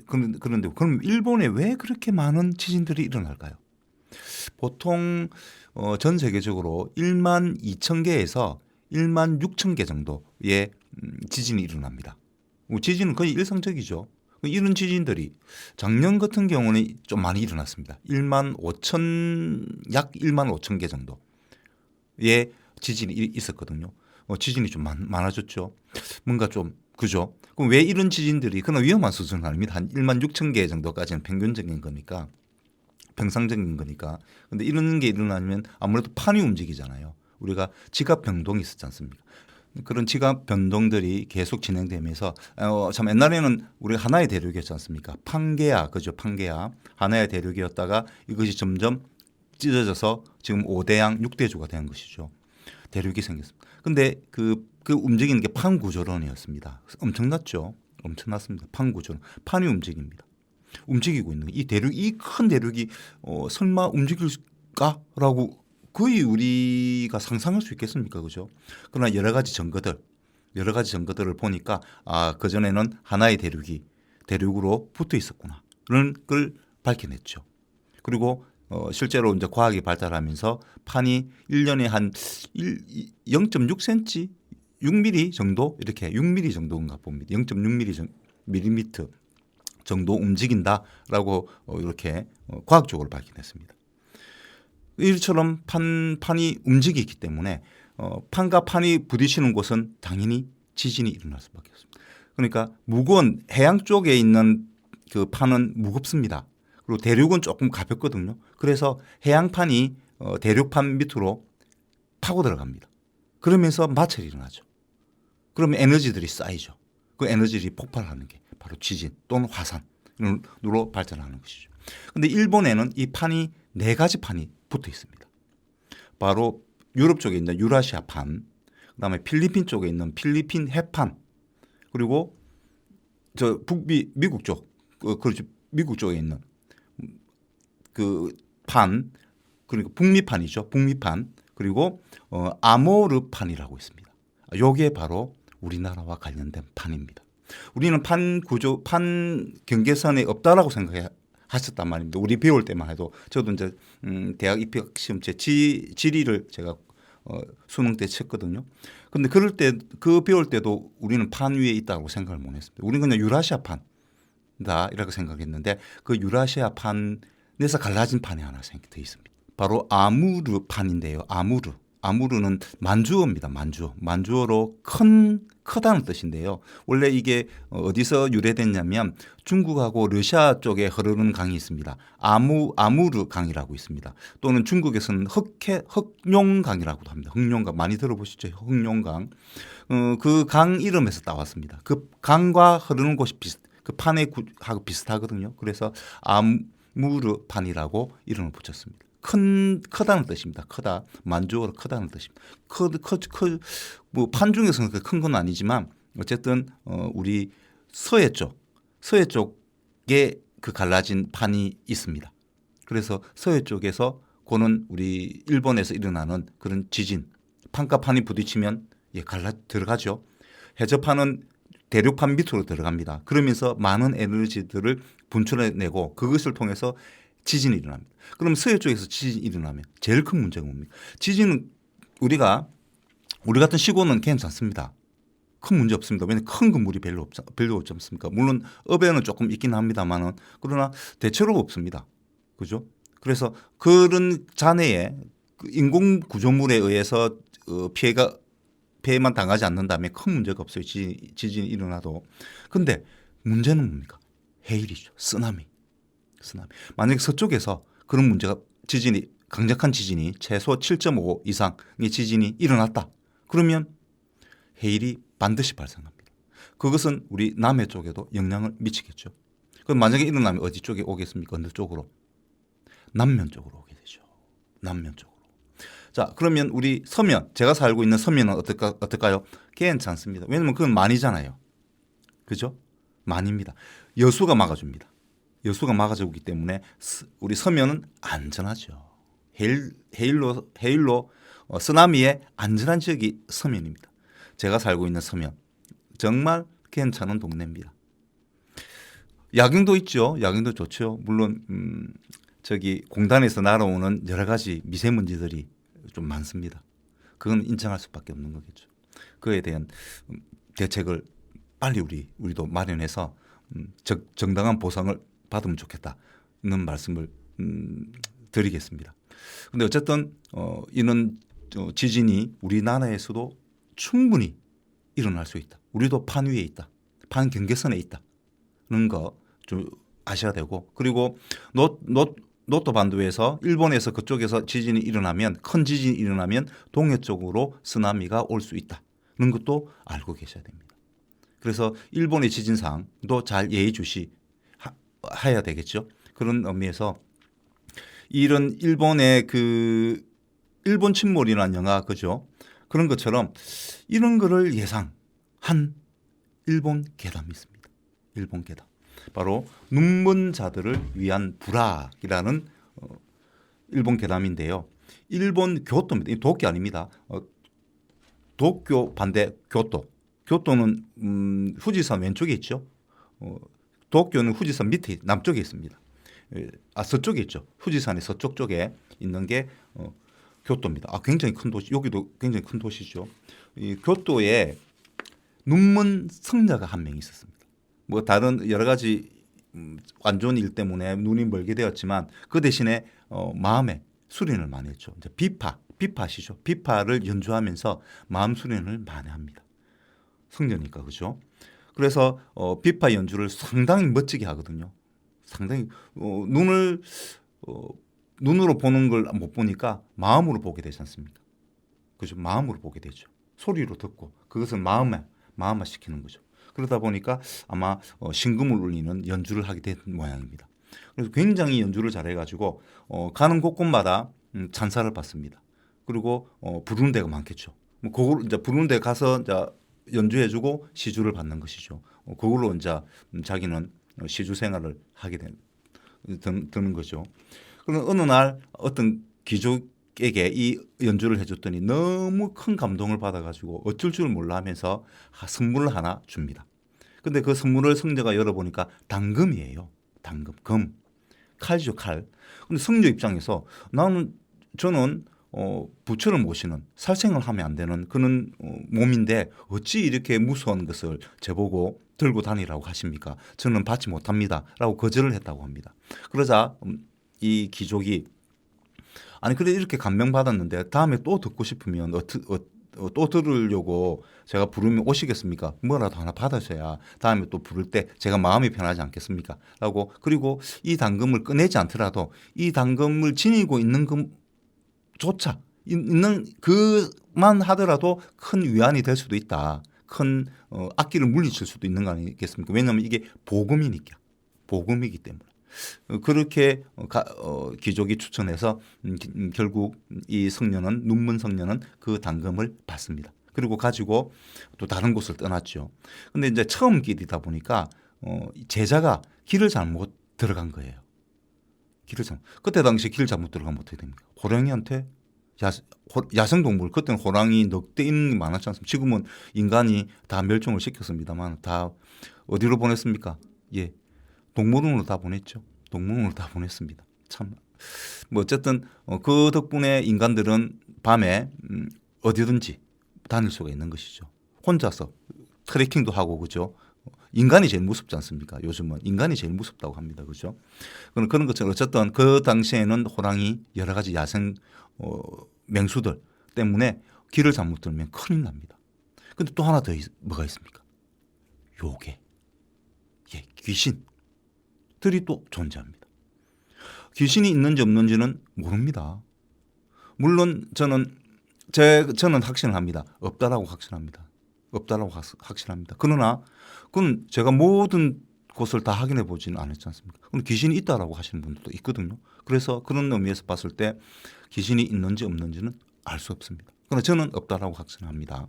그런데 그럼 일본에 왜 그렇게 많은 지진들이 일어날까요? 보통 전 세계적으로 1만 2천 개에서 1만 6천 개 정도의 지진이 일어납니다. 지진은 거의 일상적이죠. 이런 지진들이 작년 같은 경우는 좀 많이 일어났습니다. 약 1만 5천 개 정도의 지진이 있었거든요. 지진이 좀 많아졌죠. 뭔가 좀 그죠? 그럼 왜 이런 지진들이 그러나 위험한 수준은 아닙니다. 한 1만 6천 개 정도까지는 평균적인 거니까 평상적인 거니까. 근데 이런 게 일어나면 아무래도 판이 움직이잖아요. 우리가 지각 변동이 있었지 않습니까? 그런 지각 변동들이 계속 진행되면서 참 옛날에는 우리 하나의 대륙이었지 않습니까? 판게아 그죠? 판게아 하나의 대륙이었다가 이것이 점점 찢어져서 지금 5대양 6대주가 된 것이죠. 대륙이 생겼습니다. 근데 그 움직이는 게 판구조론이었습니다. 엄청났죠. 엄청났습니다. 판구조론. 판이 움직입니다. 움직이고 있는 이 대륙, 이 큰 대륙이 설마 움직일까라고 거의 우리가 상상할 수 있겠습니까, 그죠? 그러나 여러 가지 증거들을 보니까 그 전에는 하나의 대륙으로 붙어 있었구나. 그런 걸 밝혀냈죠. 그리고 실제로 이제 과학이 발달하면서 판이 1년에 한 0.6cm, 6mm 정도 이렇게 6mm 정도인가 봅니다. 0.6mm 정도 움직인다라고 이렇게 과학적으로 밝혀냈습니다. 이처럼 판이 움직이기 때문에 판과 판이 부딪히는 곳은 당연히 지진이 일어날 수밖에 없습니다. 그러니까 무거운 해양 쪽에 있는 그 판은 무겁습니다. 그리고 대륙은 조금 가볍거든요. 그래서 해양판이 대륙판 밑으로 파고 들어갑니다. 그러면서 마찰이 일어나죠. 그러면 에너지들이 쌓이죠. 그 에너지들이 폭발하는 게 바로 지진 또는 화산으로 발전하는 것이죠. 그런데 일본에는 이 판이 4가지 판이 붙어 있습니다. 바로 유럽 쪽에 있는 유라시아판, 그다음에 필리핀 쪽에 있는 필리핀 해판, 그리고 저 미국 쪽, 그렇죠. 미국 쪽에 있는 그 판, 그리고 북미판이죠. 북미판, 그리고 아모르판이라고 있습니다. 이게 바로 우리나라와 관련된 판입니다. 우리는 판 경계선에 없다라고 생각하셨단 말입니다. 우리 배울 때만 해도 저도 이제 대학 입학 시험 제 지리를 제가 수능 때 쳤거든요. 근데 그럴 때 배울 때도 우리는 판 위에 있다고 생각을 못 했습니다. 우리는 그냥 유라시아 판다 이렇게 생각했는데 그 유라시아 판에서 갈라진 판이 하나 더 있습니다. 바로 아무르 판인데요. 아무르는 만주어입니다. 만주어로 크다는 뜻인데요. 원래 이게 어디서 유래됐냐면 중국하고 러시아 쪽에 흐르는 강이 있습니다. 아무르 강이라고 있습니다. 또는 중국에서는 흑룡강이라고도 합니다. 흑룡강 많이 들어보시죠? 흑룡강. 그 강 이름에서 따왔습니다. 그 강과 흐르는 곳이 그 판하고 비슷하거든요. 그래서 아무르 판이라고 이름을 붙였습니다. 크다는 뜻입니다. 크다. 만주어로 크다는 뜻입니다. 뭐 판 중에서는 큰 건 아니지만 어쨌든 우리 서해 쪽에 그 갈라진 판이 있습니다. 그래서 서해 쪽에서 고는 우리 일본에서 일어나는 그런 지진, 판과 판이 부딪히면 들어가죠. 해저판은 대륙판 밑으로 들어갑니다. 그러면서 많은 에너지들을 분출해내고 그것을 통해서 지진이 일어납니다. 그럼 서해 쪽에서 지진이 일어나면 제일 큰 문제가 뭡니까? 지진은 우리 같은 시골은 괜찮습니다. 큰 문제 없습니다. 왜냐하면 큰 건물이 별로 없지 않습니까? 물론 업에는 조금 있긴 합니다만은 그러나 대체로 없습니다. 그죠? 그래서 그런 잔해에 인공 구조물에 의해서 피해만 당하지 않는다면 큰 문제가 없어요. 지진이 일어나도. 근데 문제는 뭡니까? 해일이죠. 쓰나미. 만약에 서쪽에서 그런 문제가 강력한 지진이 최소 7.5 이상의 지진이 일어났다. 그러면 해일이 반드시 발생합니다. 그것은 우리 남해 쪽에도 영향을 미치겠죠. 그럼 만약에 일어나면 어디 쪽에 오겠습니까? 어느 쪽으로? 남면 쪽으로 오게 되죠. 남면 쪽으로. 자, 그러면 우리 서면, 제가 살고 있는 서면은 어떨까요? 괜찮습니다. 왜냐하면 그건 만이잖아요. 그죠? 만입니다. 여수가 막아줍니다. 여수가 막아주기 때문에 우리 서면은 안전하죠. 해일로 쓰나미의 안전한 지역이 서면입니다. 제가 살고 있는 서면 정말 괜찮은 동네입니다. 야경도 있죠. 야경도 좋죠. 물론 저기 공단에서 날아오는 여러 가지 미세먼지들이 좀 많습니다. 그건 인정할 수밖에 없는 거겠죠. 그에 대한 대책을 빨리 우리도 마련해서 정당한 보상을 받으면 좋겠다는 말씀을 드리겠습니다. 그런데 어쨌든 이런 지진이 우리나라에서도 충분히 일어날 수 있다. 우리도 판 위에 있다. 판 경계선에 있다는 거 좀 아셔야 되고, 그리고 노토 반도에서 일본에서 그쪽에서 지진이 일어나면, 큰 지진이 일어나면 동해 쪽으로 쓰나미가 올 수 있다는 것도 알고 계셔야 됩니다. 그래서 일본의 지진상도 잘 예의주시해야 되겠죠. 그런 의미에서 이런 일본의 그 일본 침몰이라는 영화 그죠? 그런 것처럼 이런 거를 예상한 일본 괴담이 있습니다. 일본 괴담. 바로 눈먼 자들을 위한 불학이라는 일본 괴담인데요. 일본 교토입니다. 도쿄 아닙니다. 도쿄 반대 교토. 교토는 후지산 왼쪽에 있죠. 도쿄는 후지산 밑에 남쪽에 있습니다. 서쪽에 있죠. 후지산의 서쪽 쪽에 있는 게 교토입니다. 굉장히 큰 도시. 여기도 굉장히 큰 도시죠. 이 교토에 눈먼 성자가 한 명 있었습니다. 뭐 다른 여러 가지 안 좋은 일 때문에 눈이 멀게 되었지만 그 대신에 마음에 수련을 많이 했죠. 이제 비파시죠. 비파를 연주하면서 마음 수련을 많이 합니다. 성녀니까 그죠. 그래서 비파 연주를 상당히 멋지게 하거든요. 상당히 눈으로 보는 걸 못 보니까 마음으로 보게 되지 않습니까? 그죠. 마음으로 보게 되죠. 소리로 듣고 그것을 마음화 시키는 거죠. 그러다 보니까 아마 신금을 울리는 연주를 하게 된 모양입니다. 그래서 굉장히 연주를 잘해가지고 가는 곳곳마다 찬사를 받습니다. 그리고 부르는 데가 많겠죠. 뭐 그걸 이제 부르는 데 가서 이제 연주해주고 시주를 받는 것이죠. 그걸로 이제 자기는 시주 생활을 하게 되는 거죠. 그럼 어느 날 어떤 귀족에게 이 연주를 해줬더니 너무 큰 감동을 받아가지고 어쩔 줄 몰라 하면서 선물을 하나 줍니다. 근데 그 선물을 성녀가 열어보니까 당금이에요. 당금, 금. 칼이죠, 칼. 근데 성녀 입장에서 저는 부처를 모시는 살생을 하면 안 되는 그런 몸인데 어찌 이렇게 무서운 것을 저보고 들고 다니라고 하십니까? 저는 받지 못합니다. 라고 거절을 했다고 합니다. 그러자 이 귀족이 아니 그래 이렇게 감명받았는데 다음에 또 듣고 싶으면 또 들으려고 제가 부르면 오시겠습니까? 뭐라도 하나 받으셔야 다음에 또 부를 때 제가 마음이 편하지 않겠습니까? 라고 그리고 이 당금을 꺼내지 않더라도 이 당금을 지니고 있는 것조차 있는 그만 하더라도 큰 위안이 될 수도 있다. 큰 악기를 물리칠 수도 있는 거 아니겠습니까? 왜냐하면 이게 복음이기 때문에. 그렇게 귀족이 추천해서 결국 이 성녀는 눈먼 성녀는 그 당금을 받습니다. 그리고 가지고 또 다른 곳을 떠났죠. 근데 이제 처음 길이다 보니까 제자가 길을 잘못 들어간 거예요. 그때 당시 길 잘못 들어가면 어떻게 됩니까? 호랑이한테 야생동물 그때는 호랑이 늑대 있는 게 많았지 않습니까? 지금은 인간이 다 멸종을 시켰습니다만 다 어디로 보냈습니까? 예. 동물원으로 다 보냈죠. 동물원으로 다 보냈습니다. 참, 뭐 어쨌든 그 덕분에 인간들은 밤에 어디든지 다닐 수가 있는 것이죠. 혼자서 트레킹도 하고 그죠. 인간이 제일 무섭지 않습니까? 요즘은 인간이 제일 무섭다고 합니다. 그죠? 그런 것처럼 어쨌든 그 당시에는 호랑이 여러 가지 야생 맹수들 때문에 길을 잘못 들면 큰일 납니다. 근데 또 하나 더 뭐가 있습니까? 요괴, 예, 귀신. 들이 또 존재합니다. 귀신이 있는지 없는지는 모릅니다. 물론 저는 확신을 합니다. 없다라고 확신합니다. 그러나 그건 제가 모든 곳을 다 확인해 보지는 않았지 않습니까? 그럼 귀신이 있다라고 하시는 분들도 있거든요. 그래서 그런 의미에서 봤을 때 귀신이 있는지 없는지는 알 수 없습니다. 그러나 저는 없다라고 확신합니다.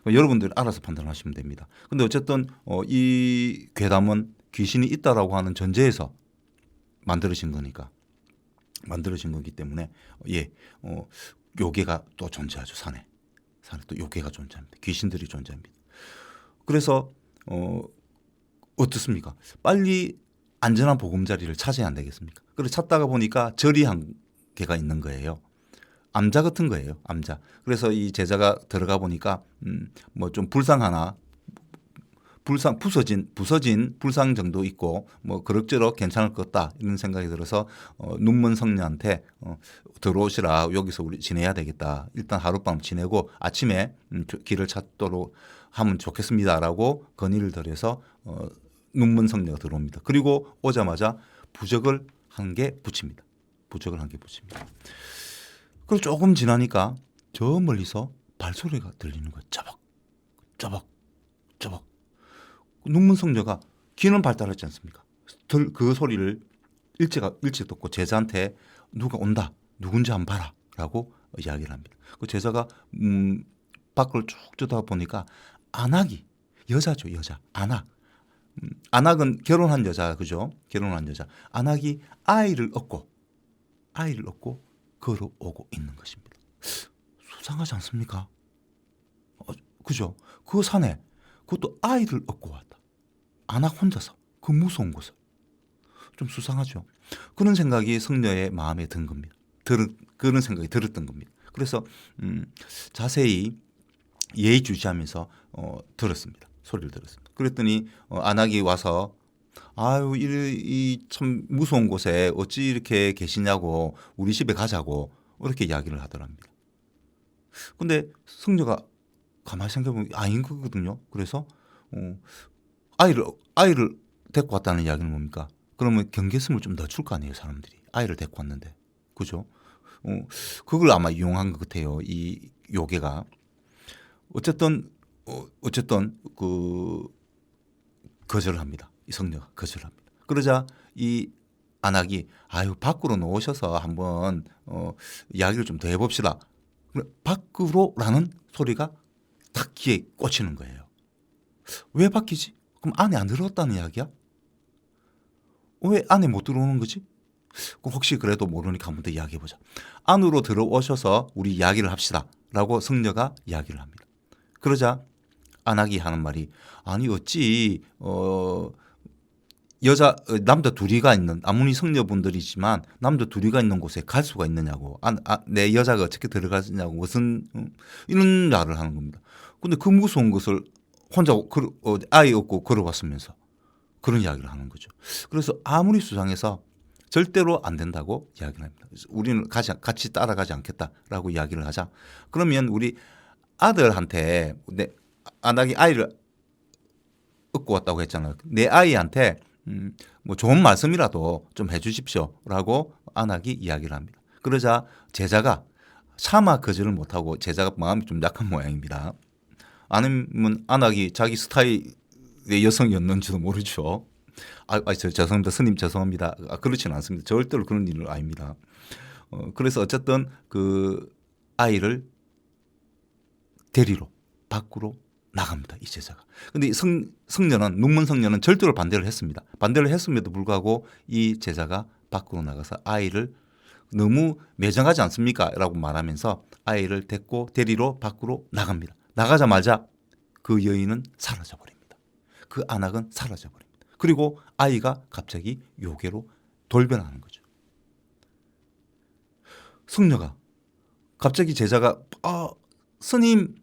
여러분들 알아서 판단하시면 됩니다. 근데 어쨌든 이 괴담은 귀신이 있다라고 하는 전제에서 만들어진 거기 때문에 요괴가 또 존재하죠. 산에 또 요괴가 존재합니다. 귀신들이 존재합니다. 그래서 어떻습니까? 빨리 안전한 보금자리를 찾아야 안 되겠습니까? 그래서 찾다가 보니까 절이 한 개가 있는 거예요. 암자 같은 거예요. 암자. 그래서 이 제자가 들어가 보니까 뭐 좀 불상 하나 부서진 불상 정도 있고 뭐 그럭저럭 괜찮을 것 같다 이런 생각이 들어서 눈먼 성녀한테 들어오시라. 여기서 우리 지내야 되겠다. 일단 하룻밤 지내고 아침에 길을 찾도록 하면 좋겠습니다라고 건의를 드려서 눈먼 성녀가 들어옵니다. 그리고 오자마자 부적을 한 개 붙입니다. 부적을 한 개 붙입니다. 그리고 조금 지나니까 저 멀리서 발소리가 들리는 거예요. 짜박 짜박 짜박. 눈먼 성녀가 귀는 발달했지 않습니까? 그 소리를 일찍 듣고 제자한테 누가 온다. 누군지 한번 봐라. 라고 이야기를 합니다. 그 제자가 밖을 쭉 쳐다보니까 안악이 여자죠. 여자. 안악. 안악은 결혼한 여자. 그죠? 결혼한 여자. 안악이 아이를 얻고 걸어오고 있는 것입니다. 수상하지 않습니까? 그죠? 그 산에 그것도 아이를 얻고 왔다. 안악 혼자서 그 무서운 곳을. 좀 수상하죠. 그런 생각이 성녀의 마음에 든 겁니다. 그런 생각이 들었던 겁니다. 그래서 자세히 예의주시하면서 들었습니다. 소리를 들었습니다. 그랬더니 안악이 와서 아유 이 참 무서운 곳에 어찌 이렇게 계시냐고 우리 집에 가자고 이렇게 이야기를 하더랍니다. 근데 성녀가 가만히 생각해보면 아닌 거거든요. 그래서 아이를 데리고 왔다는 이야기는 뭡니까? 그러면 경계심을 좀 늦출 거 아니에요, 사람들이. 아이를 데리고 왔는데. 그죠? 그걸 아마 이용한 것 같아요, 이 요괴가. 어쨌든 거절을 합니다. 이 성녀가 거절을 합니다. 그러자 이 안악이 아유 밖으로 나오셔서 한번 이야기를 좀 더 해봅시다. 밖으로라는 소리가 딱 귀에 꽂히는 거예요. 왜 바뀌지? 그럼 안에 안 들어왔다는 이야기야? 왜 안에 못 들어오는 거지? 그럼 혹시 그래도 모르니까 한번 더 이야기해보자. 안으로 들어오셔서 우리 이야기를 합시다. 라고 성녀가 이야기를 합니다. 그러자 안악이 하는 말이 아니 어찌 남자 둘이가 있는 아무리 성녀분들이지만 남자 둘이가 있는 곳에 갈 수가 있느냐고 내 여자가 어떻게 들어가느냐고 무슨 이런 말을 하는 겁니다. 근데 그 무서운 것을 혼자 아이 얻고 걸어왔으면서 그런 이야기를 하는 거죠. 그래서 아무리 수상해서 절대로 안 된다고 이야기를 합니다. 우리는 같이 따라가지 않겠다라고 이야기를 하자. 그러면 우리 아들한테 안악이 아이를 얻고 왔다고 했잖아요. 내 아이한테 뭐 좋은 말씀이라도 좀 해주십시오라고 안악이 이야기를 합니다. 그러자 제자가 차마 거절을 못하고 제자가 마음이 좀 약한 모양입니다. 아니면 안악이 자기 스타일의 여성이었는지도 모르죠. 죄송합니다. 스님 죄송합니다. 그렇지는 않습니다. 절대로 그런 일은 아닙니다. 그래서 어쨌든 그 아이를 데리러 밖으로 나갑니다. 이 제자가. 근데 성녀는 눈먼 성녀는 절대로 반대를 했습니다. 반대를 했음에도 불구하고 이 제자가 밖으로 나가서 아이를 너무 매정하지 않습니까? 라고 말하면서 아이를 데리러 밖으로 나갑니다. 나가자마자 그 여인은 사라져버립니다. 그 안악은 사라져버립니다. 그리고 아이가 갑자기 요괴로 돌변하는 거죠. 성녀가 갑자기 제자가 스님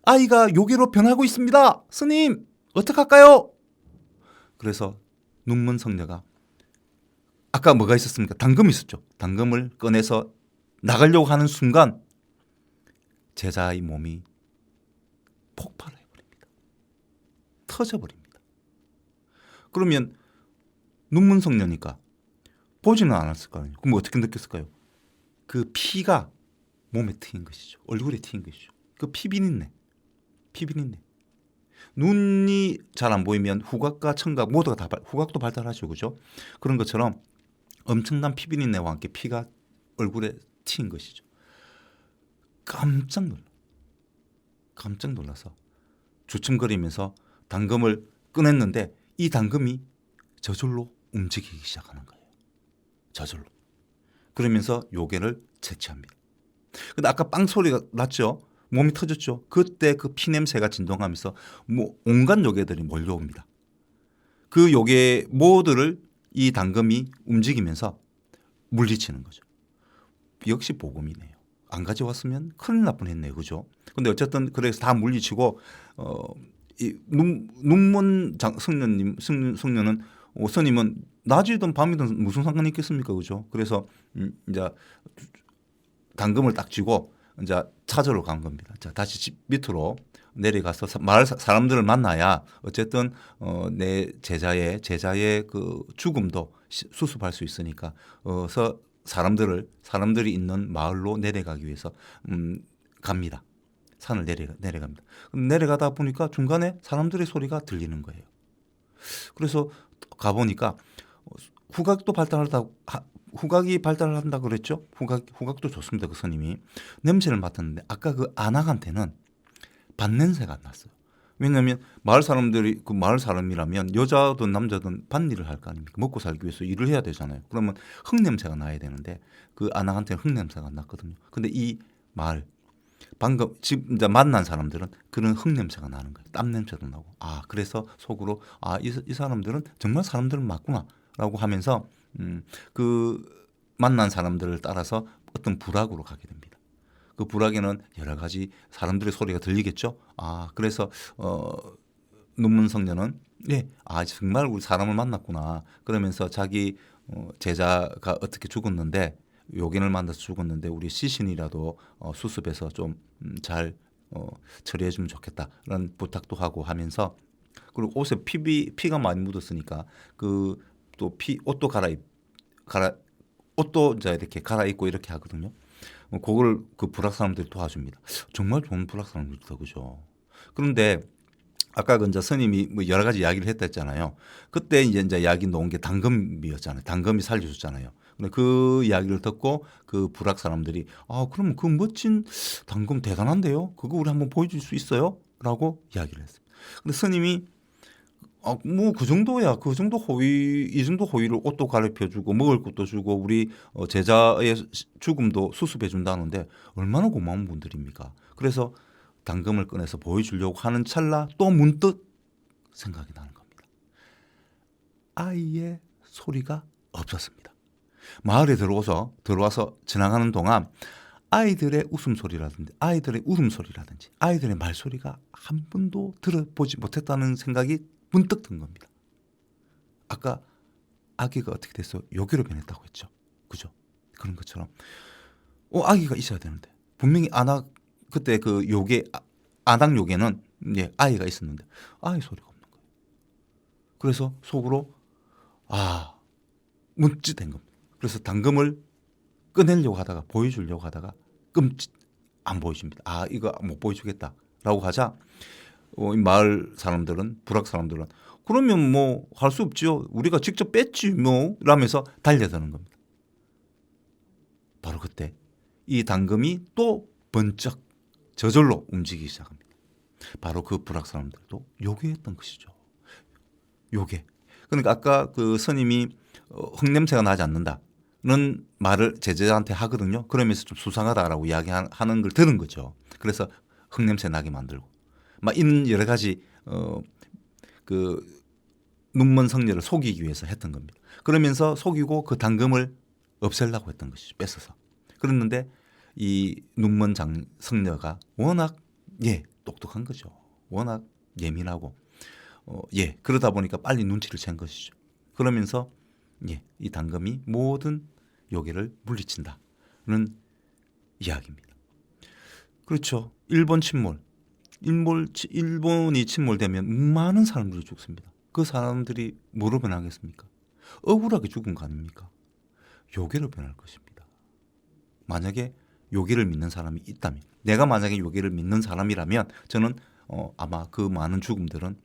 아이가 요괴로 변하고 있습니다. 스님 어떡할까요? 그래서 눈먼 성녀가 아까 뭐가 있었습니까? 당금이 있었죠. 당금을 꺼내서 나가려고 하는 순간 제자의 몸이 폭발해버립니다. 터져버립니다. 그러면 눈먼 성녀니까 보지는 않았을 거 아니에요. 그럼 어떻게 느꼈을까요? 그 피가 몸에 튀인 것이죠. 얼굴에 튀인 것이죠. 그 피비린내. 눈이 잘 안 보이면 후각과 청각 모두가 다 후각도 발달하죠. 그죠? 그런 것처럼 엄청난 피비린내와 함께 피가 얼굴에 튀인 것이죠. 깜짝 놀라서 주춤거리면서 당금을 꺼냈는데 이 당금이 저절로 움직이기 시작하는 거예요. 저절로. 그러면서 요괴를 채취합니다. 근데 아까 빵 소리가 났죠. 몸이 터졌죠. 그때 그 피 냄새가 진동하면서 뭐 온갖 요괴들이 몰려옵니다. 그 요괴 모두를 이 당금이 움직이면서 물리치는 거죠. 역시 복음이네요. 안 가져왔으면 큰일 날 뻔했네요. 그죠? 근데 어쨌든 그래서 다 물리치고 이 눈먼 성녀는 스님은 낮이든 밤이든 무슨 상관이 있겠습니까? 그죠? 그래서 이제 당금을 딱 쥐고 이제 찾으러 간 겁니다. 자, 다시 집 밑으로 내려가서 마을 사람들을 만나야 어쨌든 내 제자의 그 죽음도 수습할 수 있으니까 어서 사람들이 있는 마을로 내려가기 위해서 갑니다. 산을 내려갑니다. 내려가다 보니까 중간에 사람들의 소리가 들리는 거예요. 그래서 가보니까 후각이 발달한다 그랬죠. 후각도 좋습니다. 그 스님이 냄새를 맡았는데 아까 그 안악한테는 밭냄새가 안 났어요. 왜냐하면 마을 사람이라면 여자든 남자든 밭일을 할 거 아닙니까? 먹고 살기 위해서 일을 해야 되잖아요. 그러면 흙냄새가 나야 되는데 그 안악한테는 흙냄새가 안 났거든요. 근데 이 마을 방금 지금 이제 만난 사람들은 그런 흙냄새가 나는 거예요. 땀 냄새도 나고. 그래서 속으로 이 사람들은 정말 사람들은 맞구나라고 하면서 그 만난 사람들을 따라서 어떤 부락으로 가게 됩니다. 그 부락에는 여러 가지 사람들의 소리가 들리겠죠. 그래서 눈문 성녀는 정말 우리 사람을 만났구나. 그러면서 자기 제자가 어떻게 죽었는데 요견을 만나서 죽었는데 우리 시신이라도 수습해서 좀 잘 처리해 주면 좋겠다라는 부탁도 하고 하면서 그리고 옷에 피가 많이 묻었으니까 그 또 옷도 이제 이렇게 갈아입고 이렇게 하거든요. 그걸 그 부락 사람들이 도와줍니다. 정말 좋은 부락 사람들이다, 그죠? 그런데 아까 그 이제 스님이 뭐 여러 가지 이야기를 했다 했잖아요. 그때 이제 이야기 놓은 게 당금이었잖아요. 당금이 살려줬잖아요. 근데 그 이야기를 듣고 그 부락 사람들이 그러면 그 멋진 당금 대단한데요. 그거 우리 한번 보여줄 수 있어요? 라고 이야기를 했습니다. 근데 스님이 뭐 그 정도야. 그 정도 이 정도 호의를 옷도 가르쳐 주고 먹을 것도 주고 우리 제자의 죽음도 수습해 준다는데 얼마나 고마운 분들입니까? 그래서 당금을 꺼내서 보여주려고 하는 찰나 또 문득 생각이 나는 겁니다. 아이의 소리가 없었습니다. 마을에 들어와서 지나가는 동안 아이들의 웃음소리라든지 아이들의 울음소리라든지 아이들의 말소리가 한 번도 들어보지 못했다는 생각이 문득 든 겁니다. 아까 아기가 어떻게 됐어요? 요괴로 변했다고 했죠. 그죠? 그런 것처럼 아기가 있어야 되는데 분명히 그때 그 안악 요괴는 아이가 있었는데 아이 소리가 없는 거예요. 그래서 속으로 묻짓된 겁니다. 그래서 당금을 꺼내려고 하다가 보여주려고 하다가 안 보여줍니다. 이거 못 보여주겠다라고 하자 이 마을 사람들은 부락 사람들은 그러면 뭐 할 수 없지요. 우리가 직접 뺐지 뭐 라면서 달려드는 겁니다. 바로 그때 이 당금이 또 번쩍 저절로 움직이기 시작합니다. 바로 그 부락 사람들도 요괴했던 것이죠. 요괴. 그러니까 아까 그 스님이 흙냄새가 나지 않는다는 말을 제자한테 하거든요. 그러면서 좀 수상하다라고 이야기하는 걸 들은 거죠. 그래서 흙냄새 나게 만들고 막 이런 여러 가지 그 눈먼 성녀를 속이기 위해서 했던 겁니다. 그러면서 속이고 그 당금을 없애려고 했던 것이죠. 뺏어서. 그랬는데 이 눈먼 성녀가 워낙 똑똑한 거죠. 워낙 예민하고 그러다 보니까 빨리 눈치를 챈 것이죠. 그러면서 이 당금이 모든 요괴를 물리친다는 이야기입니다. 그렇죠. 일본이 침몰되면 많은 사람들이 죽습니다. 그 사람들이 뭐로 변하겠습니까? 억울하게 죽은 거 아닙니까? 요괴로 변할 것입니다. 만약에 요괴를 믿는 사람이 있다면, 내가 만약에 요괴를 믿는 사람이라면 저는 아마 그 많은 죽음들은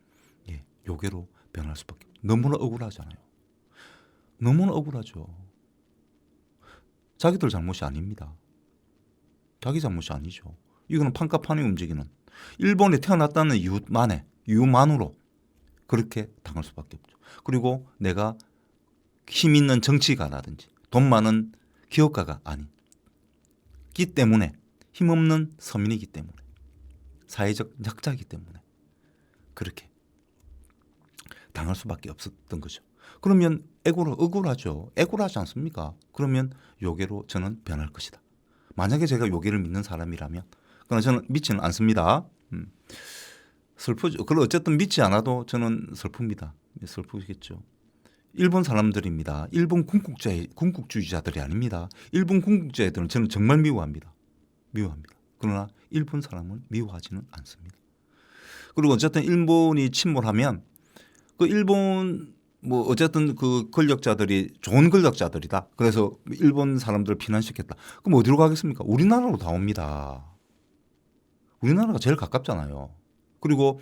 요괴로 변할 수밖에 없어요. 너무나 억울하잖아요. 너무나 억울하죠. 자기들 잘못이 아닙니다. 자기 잘못이 아니죠. 이거는 판가판이 움직이는 일본에 태어났다는 이유만으로 그렇게 당할 수밖에 없죠. 그리고 내가 힘 있는 정치가라든지 돈 많은 기업가가 아닌 기 때문에 힘없는 서민이기 때문에 사회적 약자이기 때문에 그렇게 당할 수밖에 없었던 거죠. 그러면 억울하죠. 억울하지 않습니까? 그러면 요괴로 저는 변할 것이다. 만약에 제가 요괴를 믿는 사람이라면 그러나 저는 믿지는 않습니다. 슬프죠. 그리고 어쨌든 믿지 않아도 저는 슬픕니다. 슬프겠죠. 일본 사람들입니다. 일본 군국주의자들이 아닙니다. 일본 군국주의자들은 저는 정말 미워합니다. 그러나 일본 사람은 미워하지는 않습니다. 그리고 어쨌든 일본이 침몰하면 그 일본 뭐 어쨌든 그 권력자들이 좋은 권력자들이다. 그래서 일본 사람들을 피난시켰다. 그럼 어디로 가겠습니까? 우리나라로 다 옵니다. 우리나라가 제일 가깝잖아요. 그리고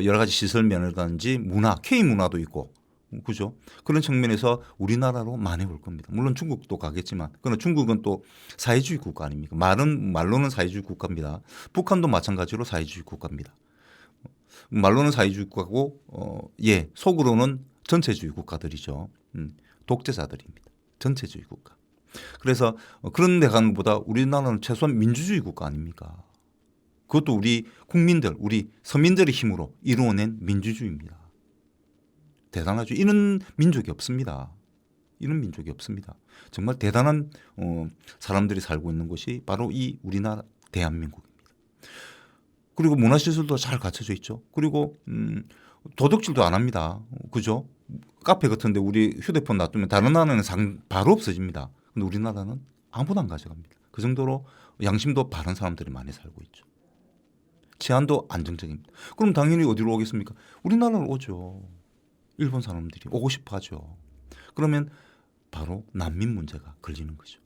여러 가지 시설 면이라든지 문화, K 문화도 있고, 그죠? 그런 측면에서 우리나라로 많이 올 겁니다. 물론 중국도 가겠지만, 그러나 중국은 또 사회주의 국가 아닙니까? 말로는 사회주의 국가입니다. 북한도 마찬가지로 사회주의 국가입니다. 말로는 사회주의 국가고, 속으로는 전체주의 국가들이죠. 독재자들입니다. 전체주의 국가. 그래서 그런 데 가는 것보다 우리나라는 최소한 민주주의 국가 아닙니까? 그것도 우리 국민들, 우리 서민들의 힘으로 이루어낸 민주주의입니다. 대단하죠. 이런 민족이 없습니다. 이런 민족이 없습니다. 정말 대단한 사람들이 살고 있는 곳이 바로 이 우리나라 대한민국입니다. 그리고 문화시설도 잘 갖춰져 있죠. 그리고 도둑질도 안 합니다. 그죠? 카페 같은 데 우리 휴대폰 놔두면 다른 나라는 바로 없어집니다. 근데 우리나라는 아무도 안 가져갑니다. 그 정도로 양심도 바른 사람들이 많이 살고 있죠. 치안도 안정적입니다. 그럼 당연히 어디로 오겠습니까? 우리나라로 오죠. 일본 사람들이 오고 싶어 하죠. 그러면 바로 난민 문제가 걸리는 거죠.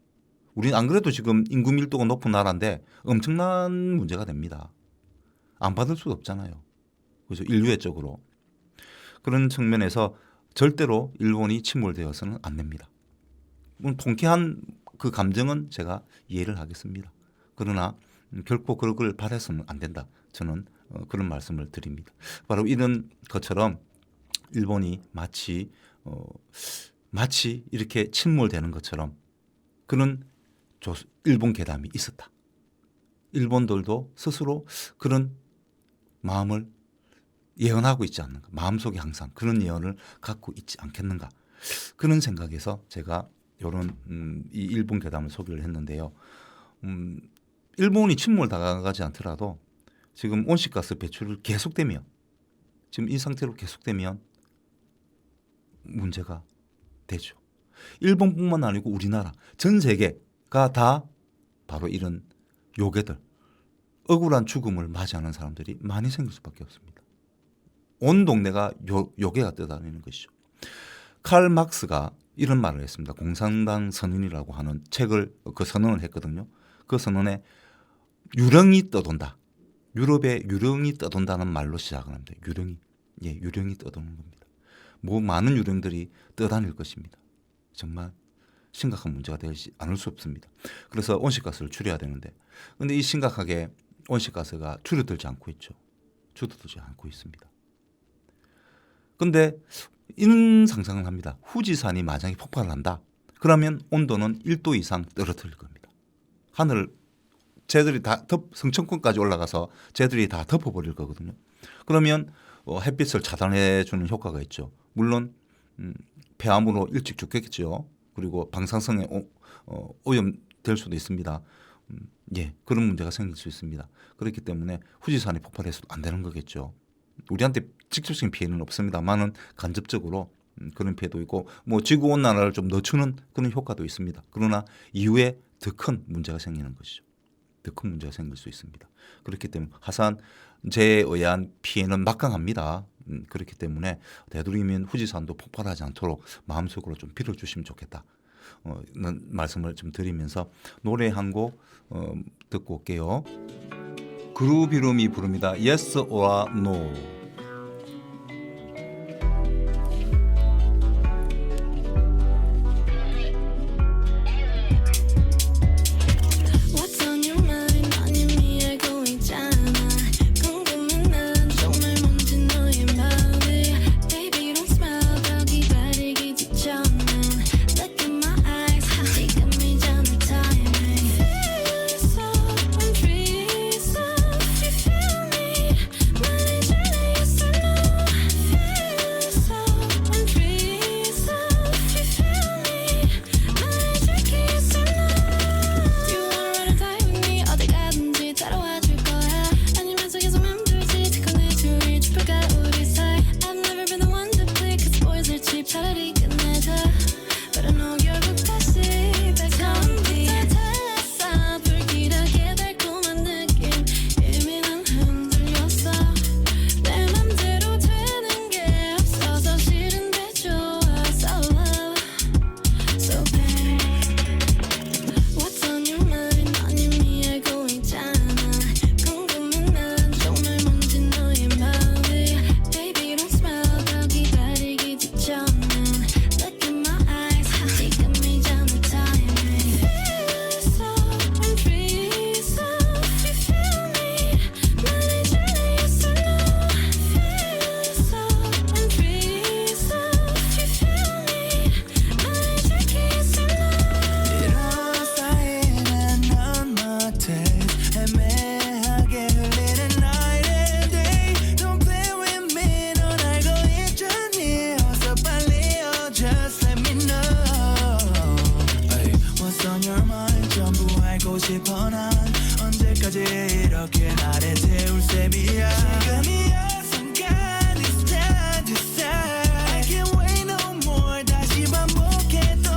우리는 안 그래도 지금 인구 밀도가 높은 나라인데 엄청난 문제가 됩니다. 안 받을 수도 없잖아요. 그래서 인류애적으로. 그런 측면에서 절대로 일본이 침몰되어서는 안 됩니다. 통쾌한 그 감정은 제가 이해를 하겠습니다. 그러나 결코 그걸 바라서는 안 된다. 저는 그런 말씀을 드립니다. 바로 이런 것처럼 일본이 마치 이렇게 침몰되는 것처럼 그런 일본 괴담이 있었다. 일본들도 스스로 그런 마음을 예언하고 있지 않는가. 마음속에 항상 그런 예언을 갖고 있지 않겠는가. 그런 생각에서 제가 이런 이 일본 괴담을 소개를 했는데요. 일본이 침몰 당하지 않더라도 지금 온실가스 배출을 계속되면 지금 이 상태로 계속되면 문제가 되죠. 일본뿐만 아니고 우리나라 전 세계가 다 바로 이런 요괴들 억울한 죽음을 맞이하는 사람들이 많이 생길 수밖에 없습니다. 온 동네가 요괴가 떠다니는 것이죠. 칼 막스가 이런 말을 했습니다. 공산당 선언이라고 하는 책을 그 선언을 했거든요. 그 선언에 유령이 떠돈다. 유럽에 유령이 떠돈다는 말로 시작을 합니다. 유령이 떠도는 겁니다. 많은 유령들이 떠다닐 것입니다. 정말 심각한 문제가 되지 않을 수 없습니다. 그래서 온실가스를 줄여야 되는데 그런데 이 심각하게 온실가스가 줄어들지 않고 있죠. 줄어들지 않고 있습니다. 그런데 이런 상상을 합니다. 후지산이 만약에 폭발을 한다. 그러면 온도는 1도 이상 떨어뜨릴 겁니다. 하늘을 쟤들이 다 성층권까지 올라가서 쟤들이 다 덮어버릴 거거든요. 그러면 햇빛을 차단해 주는 효과가 있죠. 물론 폐암으로 일찍 죽겠죠. 그리고 방사성에 오염될 수도 있습니다. 그런 문제가 생길 수 있습니다. 그렇기 때문에 후지산이 폭발해서도 안 되는 거겠죠. 우리한테 직접적인 피해는 없습니다만은 간접적으로 그런 피해도 있고 지구온난화를 좀 늦추는 그런 효과도 있습니다. 그러나 이후에 더 큰 문제가 생기는 것이죠. 더 큰 문제가 생길 수 있습니다. 그렇기 때문에 화산재에 의한 피해는 막강합니다. 그렇기 때문에 되도록이면 후지산도 폭발하지 않도록 마음속으로 좀 빌어주시면 좋겠다. 말씀을 좀 드리면서 노래 한 곡 듣고 올게요. 그룹 이름이 부릅니다. Yes or No. What's on your mind? 아니 미 알고 있잖아. 궁금해 난 정말 뭔지 너의 마음이. Baby don't smile. 더 기다리기 직전엔 Look in my eyes. 지금 이 장 애매하게 흘리는 night and day Don't play with me 넌 알고 있잖니 어서 빨리 just let me know hey, What's on your mind 전부 알고 싶어 난 언제까지 이렇게 나를 태울 셈이야 지금이야 잠깐 it's time to start I can't wait no more 다시 반복해도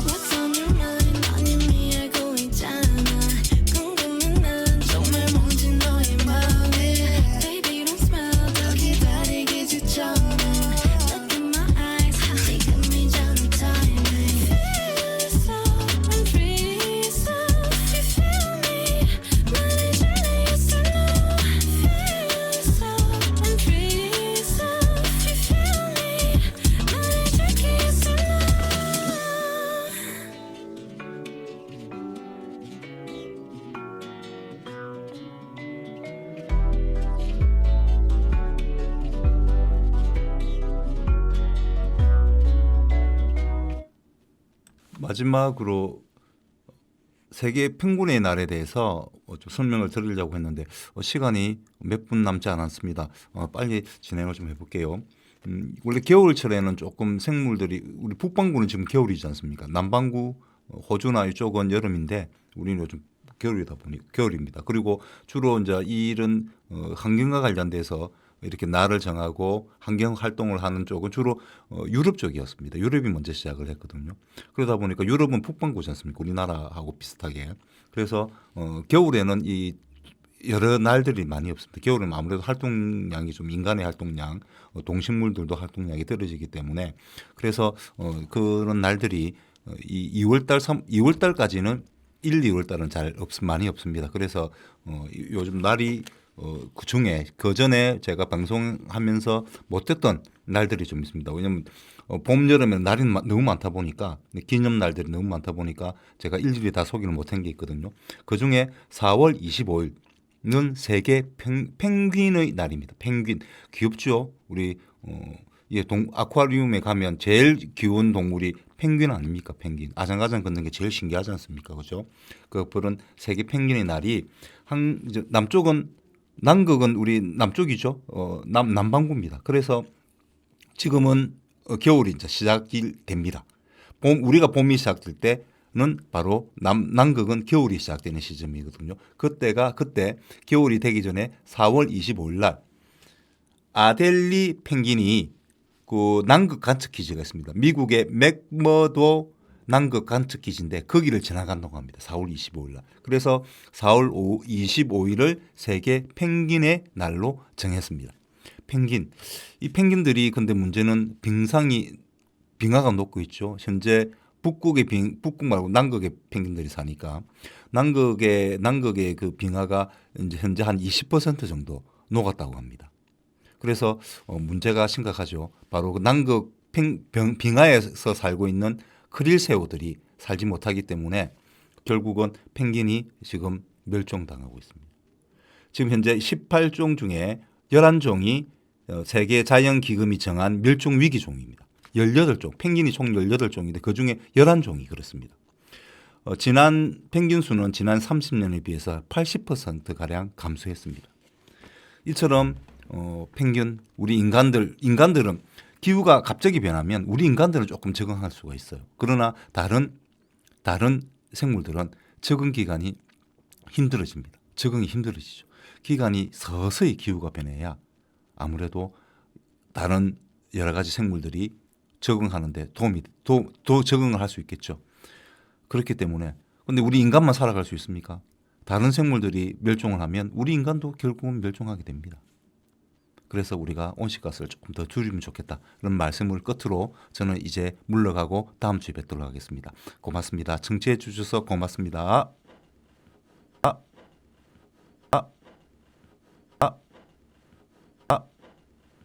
What's on your mind 넌 이미 알고 있잖아 궁금해 난 정말 뭔지 너의 마음이 Baby don't smile 더 기다리기 지쳐나 Look in my eyes 지금이 좋은 timing Feel so I'm free so you feel me 나를 잘해 yes or no Feel so I'm free so you feel me 나를 잘게 yes or no 마지막으로 세계 펭귄의 날에 대해서 좀 설명을 드리려고 했는데 시간이 몇 분 남지 않았습니다. 빨리 진행을 좀 해볼게요. 원래 겨울철에는 조금 생물들이 우리 북반구는 지금 겨울이지 않습니까? 남반구 호주나 이쪽은 여름인데 우리는 요즘 겨울이다 보니 겨울입니다. 그리고 주로 이제 이 일은 환경과 관련돼서 이렇게 날을 정하고 환경 활동을 하는 쪽은 주로 유럽 쪽이었습니다. 유럽이 먼저 시작을 했거든요. 그러다 보니까 유럽은 북반구지 않습니까? 우리나라하고 비슷하게. 그래서 겨울에는 이 여러 날들이 많이 없습니다. 겨울은 아무래도 활동량이 좀 인간의 활동량, 동식물들도 활동량이 떨어지기 때문에 그래서 그런 날들이 이 2월 달까지는 1, 2월 달은 많이 없습니다. 그래서 요즘 날이 그 중에 그 전에 제가 방송하면서 못했던 날들이 좀 있습니다. 왜냐하면 봄, 여름에 날이 너무 많다 보니까 기념 날들이 너무 많다 보니까 제가 일일이 다 소개를 못한 게 있거든요. 그 중에 4월 25일은 세계 펭귄의 날입니다. 펭귄 귀엽죠? 우리 아쿠아리움에 가면 제일 귀여운 동물이 펭귄 아닙니까? 펭귄. 아장아장 걷는 게 제일 신기하지 않습니까? 그죠? 그런 세계 펭귄의 날이 남극은 우리 남쪽이죠. 남반구입니다. 그래서 지금은 겨울이 이제 시작이 됩니다. 우리가 봄이 시작될 때는 바로 남극은 겨울이 시작되는 시점이거든요. 그때 겨울이 되기 전에 4월 25일 날 아델리 펭귄이 그 남극 관측 기지가 있습니다. 미국의 맥머도 남극 관측 기지인데 거기를 지나간다고 합니다. 4월 25일 날. 그래서 4월 25일을 세계 펭귄의 날로 정했습니다. 펭귄. 이 펭귄들이 근데 문제는 빙하가 녹고 있죠. 현재 북극 말고 남극의 펭귄들이 사니까 남극의 그 빙하가 이제 현재 한 20% 정도 녹았다고 합니다. 그래서 문제가 심각하죠. 바로 그 남극 빙하에서 살고 있는 크릴 새우들이 살지 못하기 때문에 결국은 펭귄이 지금 멸종당하고 있습니다. 지금 현재 18종 중에 11종이 세계 자연기금이 정한 멸종위기종입니다. 18종, 펭귄이 총 18종인데 그중에 11종이 그렇습니다. 지난 펭귄 수는 지난 30년에 비해서 80%가량 감소했습니다. 이처럼 펭귄, 우리 인간들은 기후가 갑자기 변하면 우리 인간들은 조금 적응할 수가 있어요. 그러나 다른 생물들은 적응 기간이 힘들어집니다. 적응이 힘들어지죠. 기간이 서서히 기후가 변해야 아무래도 다른 여러 가지 생물들이 적응하는데 더 적응을 할 수 있겠죠. 그렇기 때문에 근데 우리 인간만 살아갈 수 있습니까? 다른 생물들이 멸종을 하면 우리 인간도 결국은 멸종하게 됩니다. 그래서 우리가 온실가스를 조금 더 줄이면 좋겠다. 이런 말씀을 끝으로 저는 이제 물러가고 다음 주에 뵙도록 하겠습니다. 고맙습니다. 청취해 주셔서 고맙습니다.